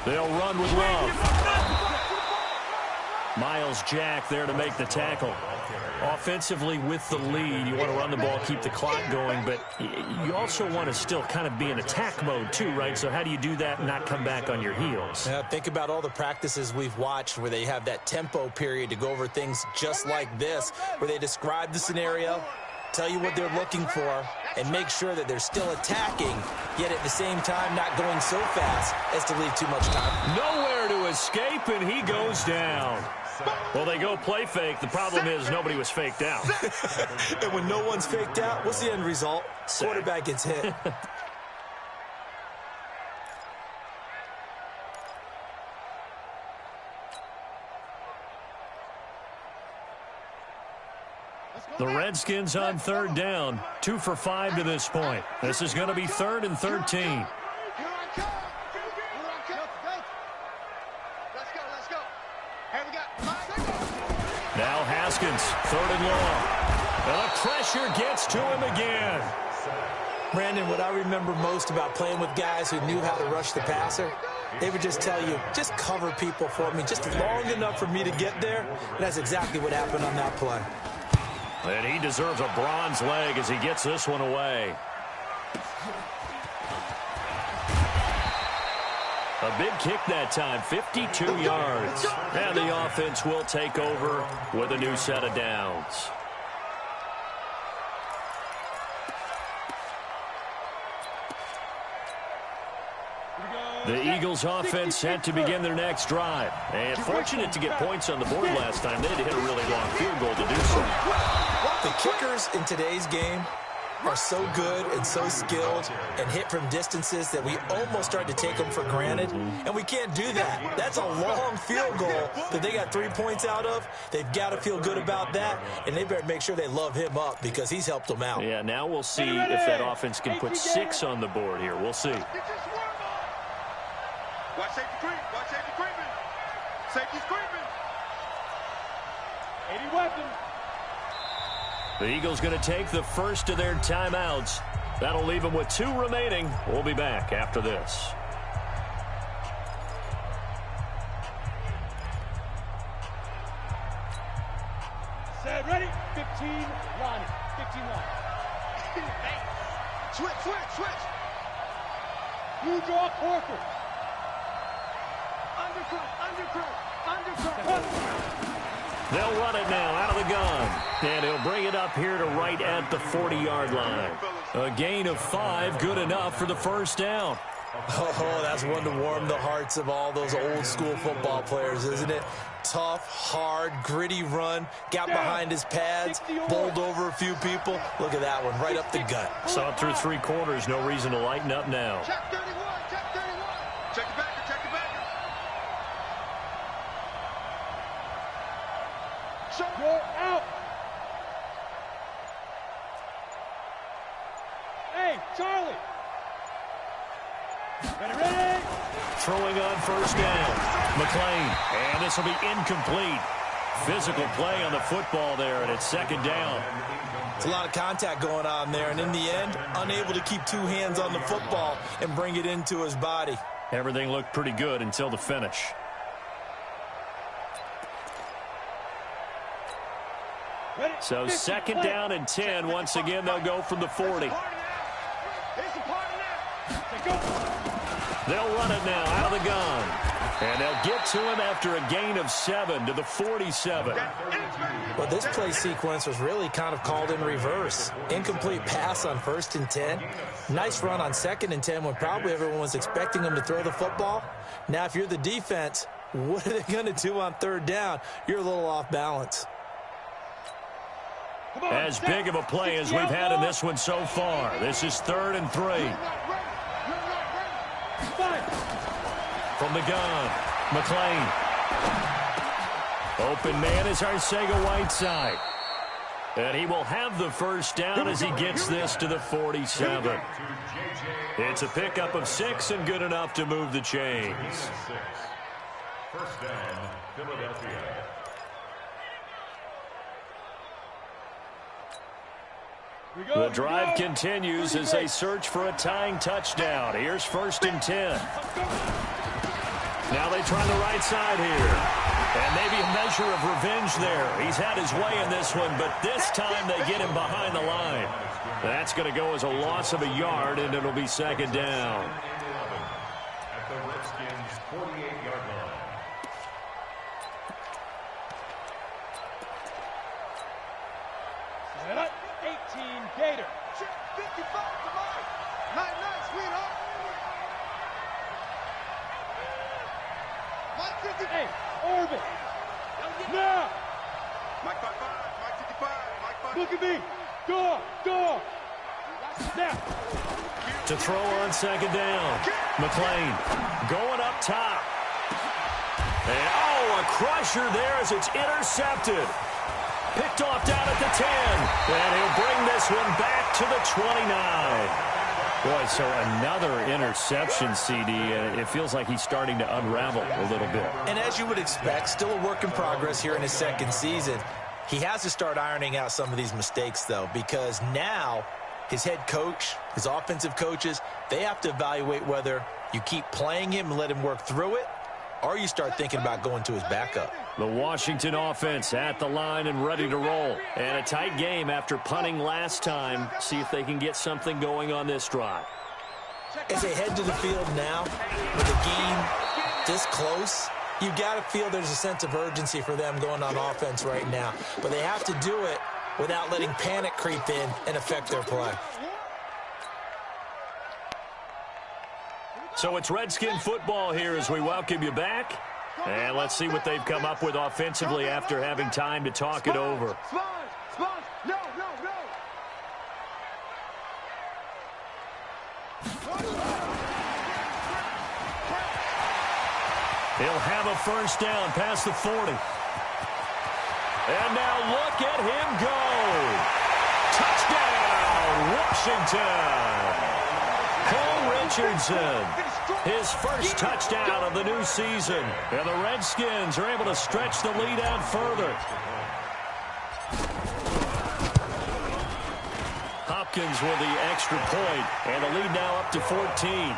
S1: They'll run with Love. Miles Jack there to make the tackle. Offensively with the lead, you want to run the ball, keep the clock going, but you also want to still kind of be in attack mode too, right? So how do you do that and not come back on your heels?
S3: Yeah, think about all the practices we've watched where they have that tempo period to go over things just like this, where they describe the scenario, tell you what they're looking for, and make sure that they're still attacking, yet at the same time not going so fast as to leave too much time.
S1: Nowhere to escape, and he goes down. Well, they go play fake. The problem is nobody was faked out.
S3: And when no one's faked out, what's the end result? Quarterback gets hit.
S1: The Redskins on 3rd down. 2 for 5 to this point. This is going to be 3rd and 13. Now Haskins, 3rd and long. And the pressure gets to him again.
S3: Brandon, what I remember most about playing with guys who knew how to rush the passer, they would just tell you, just cover people for me, just long enough for me to get there. And that's exactly what happened on that play.
S1: And he deserves a bronze leg as he gets this one away. A big kick that time, 52 yards. And the offense will take over with a new set of downs. The Eagles offense set to begin their next drive. And fortunate to get points on the board last time. They had to hit a really long field goal to do so.
S3: The kickers in today's game are so good and so skilled and hit from distances that we almost start to take them for granted, and we can't do that. That's a long field goal that they got 3 points out of. They've got to feel good about that, and they better make sure they love him up because he's helped them out.
S1: Yeah, now we'll see if that offense can put 6 on the board here. We'll see.
S2: Watch safety creep. Watch safety creeping. Safety's creeping. 80 weapons.
S1: The Eagles going to take the first of their timeouts. That'll leave them with 2 remaining. We'll be back after this.
S2: Set, ready? 15 line. 15 line. Switch. You draw Corker. Undercut.
S1: They'll run it now out of the gun. And he'll bring it up here to right at the 40-yard line. A gain of 5, good enough for the first down.
S3: Oh, that's one to warm the hearts of all those old-school football players, isn't it? Tough, hard, gritty run, got behind his pads, bowled over a few people. Look at that one, right up the gut.
S1: Saw it through 3 quarters, no reason to lighten up now.
S2: Check 31. Check the backer. You're out. Hey, Charlie. Ready.
S1: Throwing on first down. McLean. And this will be incomplete. Physical play on the football there, and it's 2nd down.
S3: It's a lot of contact going on there, and in the end, unable to keep 2 hands on the football and bring it into his body.
S1: Everything looked pretty good until the finish. So second down and 10. Once again, they'll go from the 40. They'll run it now out of the gun. And they'll get to him after a gain of 7 to the 47.
S3: Well, this play sequence was really kind of called in reverse. Incomplete pass on 1st and 10. Nice run on 2nd and 10 when probably everyone was expecting him to throw the football. Now, if you're the defense, what are they going to do on 3rd down? You're a little off balance.
S1: As big of a play as we've had in this one so far. This is 3rd and 3. From the gun, McLean. Open man is Arcega-Whiteside. And he will have the first down as he gets this to the 47. It's a pickup of 6 and good enough to move the chains.
S4: First down, Philadelphia.
S1: The drive continues as they search for a tying touchdown. Here's 1st and 10. Now they try the right side here. And maybe a measure of revenge there. He's had his way in this one, but this time they get him behind the line. That's going to go as a loss of a yard, and it'll be 2nd down.
S4: At the Redskins' 48-yard line.
S2: Set up, 18 Gator. Check 55 to Mike. Night, sweetheart. Mike 50. Hey, Orbit. Now. Mike 55, Mike 55, Mike 55. Look at me. Door. Now.
S1: To throw on 2nd down. McLean going up top. And, oh, a crusher there as it's intercepted. Picked off down at the 10. And he'll bring this one back to the 29. Boy, so another interception, CD. It feels like he's starting to unravel a little bit.
S3: And as you would expect, still a work in progress here in his 2nd season. He has to start ironing out some of these mistakes, though, because now his head coach, his offensive coaches, they have to evaluate whether you keep playing him and let him work through it, or you start thinking about going to his backup.
S1: The Washington offense at the line and ready to roll. And a tight game after punting last time. See if they can get something going on this drive.
S3: As they head to the field now, with the game this close, you got to feel there's a sense of urgency for them going on offense right now. But they have to do it without letting panic creep in and affect their play.
S1: So it's Redskin football here as we welcome you back. And let's see what they've come up with offensively after having time to talk it over.
S2: No.
S1: He'll have a first down past the 40. And now look at him go. Touchdown, Washington. Cole Richardson. His first touchdown of the new season. And the Redskins are able to stretch the lead out further. Hopkins with the extra point, and the lead now up to 14.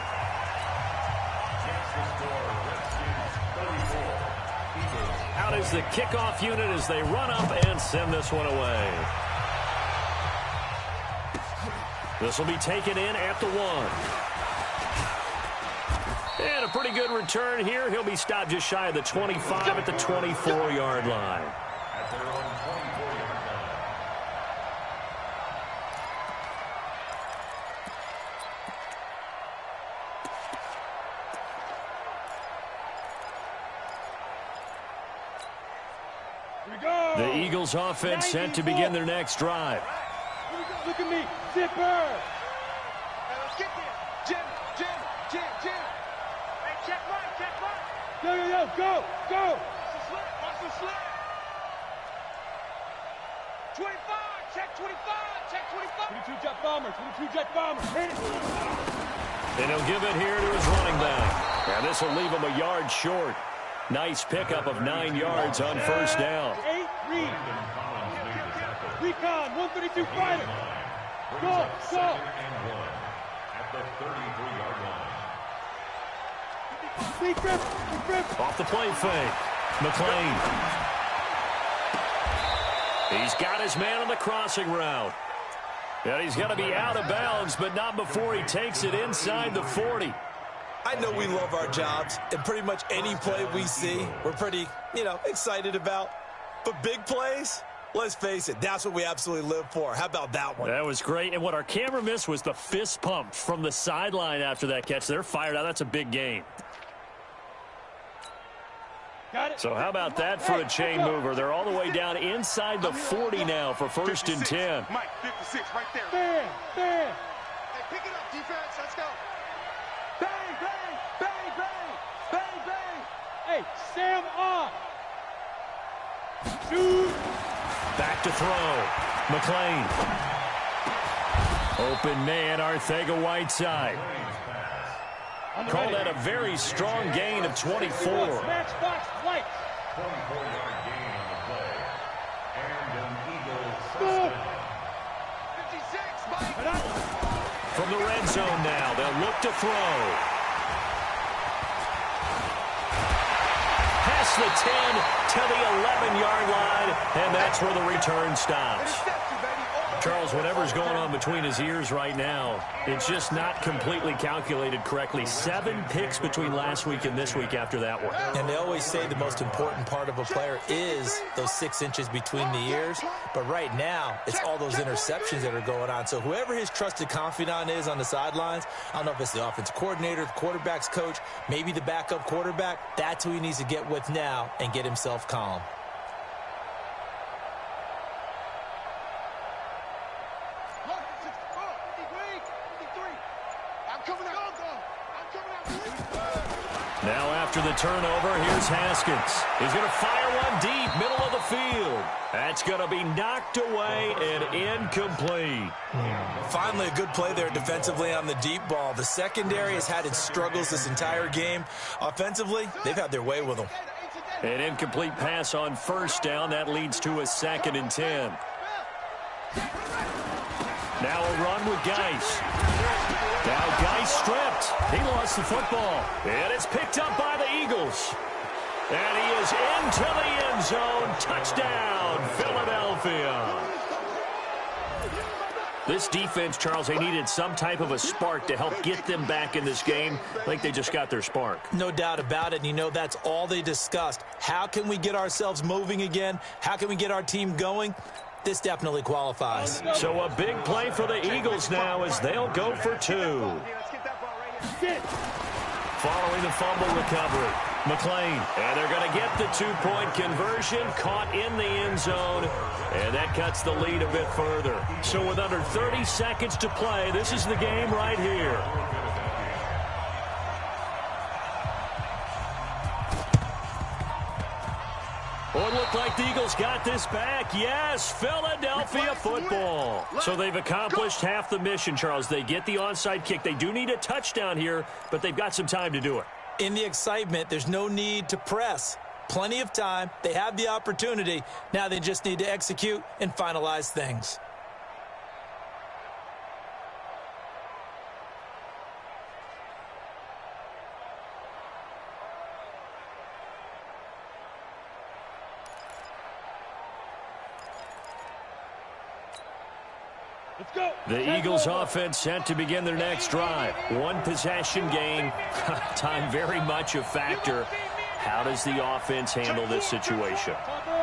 S1: Out is the kickoff unit as they run up and send this one away. This will be taken in at the 1. And a pretty good return here. He'll be stopped just shy of the 25 at the 24-yard line.
S4: At their own 24-yard line.
S1: The Eagles offense set to begin their next drive.
S2: Look at me. Zipper. Now let's get there. Jim. Hey, check Mike. Yo, go. Watch the slip. 25, check 25. 22 jet bomber. Hit it.
S1: And he'll give it here to his running back. Now this will leave him a yard short. Nice pickup of 9 yards on first down.
S2: 8, read. Recon, 132 fighter. Go.
S4: At the 33-yard line.
S1: Off the play fake. McLean. He's got his man on the crossing route. And he's going to be out of bounds, but not before he takes it inside the 40.
S3: I know we love our jobs, and pretty much any play we see, we're pretty, excited about. But big plays, let's face it, that's what we absolutely live for. How about that one?
S1: That was great. And what our camera missed was the fist pump from the sideline after that catch. They're fired out. That's a big gain. So how about that for a chain mover? They're all the way down inside the 40 now for 1st and 10.
S2: Mike, 56 right there. Hey, pick it up, defense. Let's go. Bang, bang, bang, bang, bang, bang. Hey, Sam off. Shoot.
S1: Back to throw. McLean. Open man, Arcega-Whiteside. Call that a very strong gain of 24.
S2: Matchbox flight.
S4: 24-yard gain on the play. And an Eagle first down.
S2: 56, Mike.
S1: From the red zone now, they'll look to throw. Past the 10 to the 11-yard line, and that's where the return stops. Charles, whatever's going on between his ears right now, it's just not completely calculated correctly. 7 picks between last week and this week after that one.
S3: And they always say the most important part of a player is those 6 inches between the ears. But right now, it's all those interceptions that are going on. So whoever his trusted confidant is on the sidelines, I don't know if it's the offensive coordinator, the quarterback's coach, maybe the backup quarterback, that's who he needs to get with now and get himself calm.
S1: Now after the turnover, here's Haskins. He's going to fire one deep, middle of the field. That's going to be knocked away and incomplete.
S3: Finally, a good play there defensively on the deep ball. The secondary has had its struggles this entire game. Offensively, they've had their way with them.
S1: An incomplete pass on 1st down. That leads to a 2nd and 10. Now a run with Geis. Now Geis stripped. He lost the football. And it's picked up by the Eagles. And he is into the end zone. Touchdown, Philadelphia. This defense, Charles, they needed some type of a spark to help get them back in this game. I think they just got their spark.
S3: No doubt about it. And that's all they discussed. How can we get ourselves moving again? How can we get our team going? This definitely qualifies.
S1: So a big play for the Eagles now as they'll go for 2. Following the fumble recovery, McLean. And they're going to get the 2-point conversion, caught in the end zone, and that cuts the lead a bit further. So with under 30 seconds to play, this is the game right here. Oh, it looked like the Eagles got this back. Yes, Philadelphia football. So they've accomplished half the mission, Charles. They get the onside kick. They do need a touchdown here, but they've got some time to do it.
S3: In the excitement, there's no need to press. Plenty of time. They have the opportunity. Now they just need to execute and finalize things.
S1: The Eagles offense set to begin their next drive. 1 possession game. Time very much a factor. How does the offense handle this situation?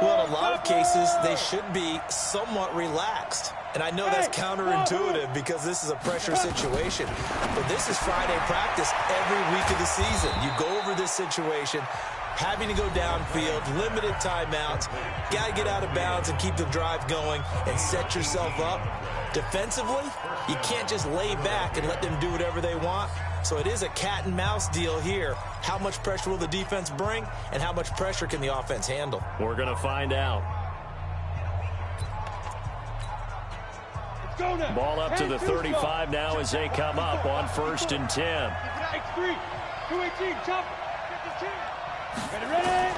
S3: Well, in a lot of cases, they should be somewhat relaxed. And I know that's counterintuitive because this is a pressure situation. But this is Friday practice every week of the season. You go over this situation, having to go downfield, limited timeouts, got to get out of bounds and keep the drive going and set yourself up. Defensively, you can't just lay back and let them do whatever they want. So it is a cat and mouse deal here. How much pressure will the defense bring, and how much pressure can the offense handle?
S1: We're going to find out. Ball up to the 35 now as they come up on 1st and 10.
S2: X3, 218, chop, 52. Ready?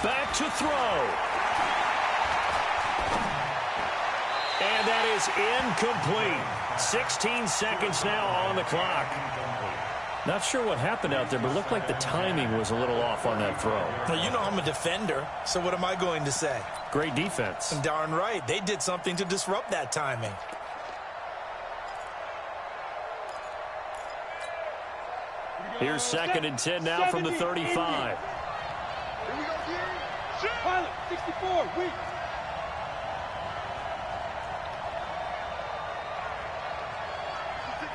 S1: Back to throw. And that is incomplete. 16 seconds now on the clock. Not sure what happened out there, but it looked like the timing was a little off on that throw.
S3: Well, you know I'm a defender, so what am I going to say?
S1: Great defense.
S3: Darn right. They did something to disrupt that timing.
S1: Here's 2nd and 10 now from the 35.
S2: Here we go, Gary. Pilot, 64, weak.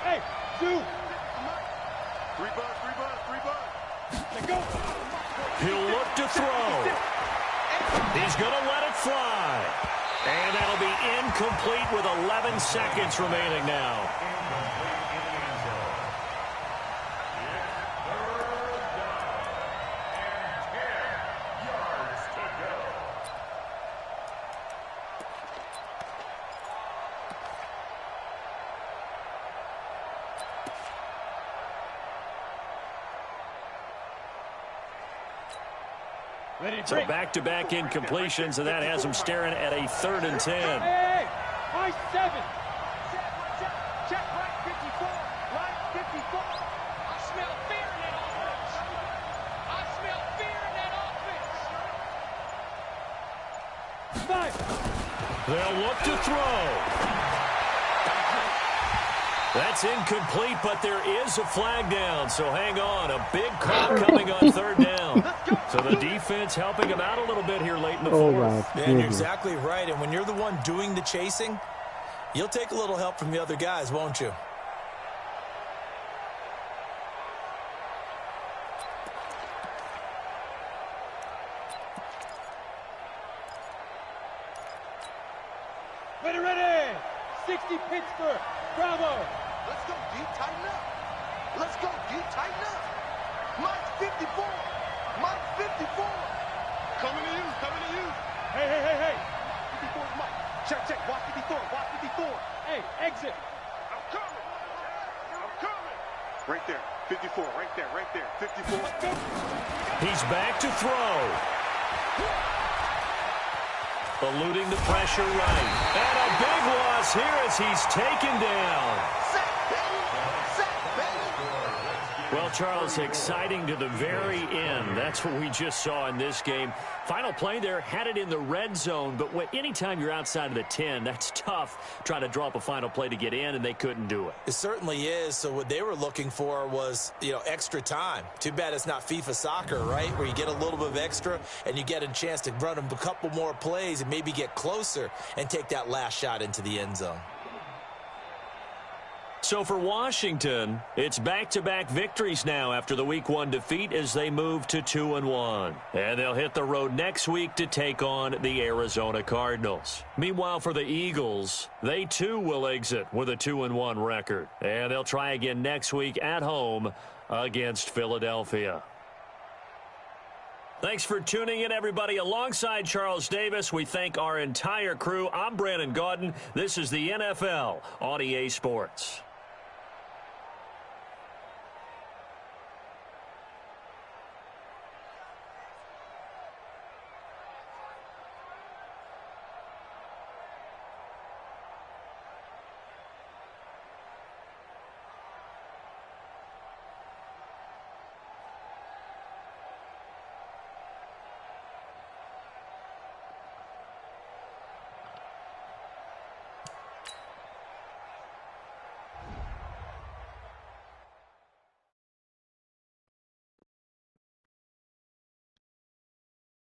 S2: Hey, 2. 3 bucks. Let go.
S1: He'll look to throw. He's going to let it fly. And that'll be incomplete with 11 seconds remaining now. So back-to-back incompletions, and that has him staring at a 3rd and 10.
S2: Hey, high 7. Check right 54. Right 54. I smell fear in that offense. I smell fear in that offense. 5.
S1: They'll look to throw. That's incomplete, but there is a flag down, so hang on. A big call coming on 3rd down. So the defense helping him out a little bit here late in the 4th.
S3: Yeah, and you're exactly right. And when you're the one doing the chasing, you'll take a little help from the other guys, won't you?
S2: Ready. 60 Pittsburgh. Bravo.
S5: Let's go, D. Tighten up. Let's go, D. Tighten up. Mike 54. Mike 54.
S2: Coming to you. Hey. 54 is Mike. Check. Watch 54. Hey, exit.
S5: I'm coming. Right there. 54. Right there. 54.
S1: He's back to throw. Eluding the pressure right. And a big loss here as he's taken down. Well, Charles, exciting to the very end. That's what we just saw in this game. Final play there, had it in the red zone, but anytime you're outside of the 10, that's tough trying to draw up a final play to get in, and they couldn't do it.
S3: It certainly is. So what they were looking for was, extra time. Too bad it's not FIFA soccer, right, where you get a little bit of extra and you get a chance to run them a couple more plays and maybe get closer and take that last shot into the end zone.
S1: So for Washington, it's back-to-back victories now after the Week 1 defeat as they move to 2-1. And they'll hit the road next week to take on the Arizona Cardinals. Meanwhile, for the Eagles, they too will exit with a 2-1 record. And they'll try again next week at home against Philadelphia. Thanks for tuning in, everybody. Alongside Charles Davis, we thank our entire crew. I'm Brandon Gaudin. This is the NFL on EA Sports.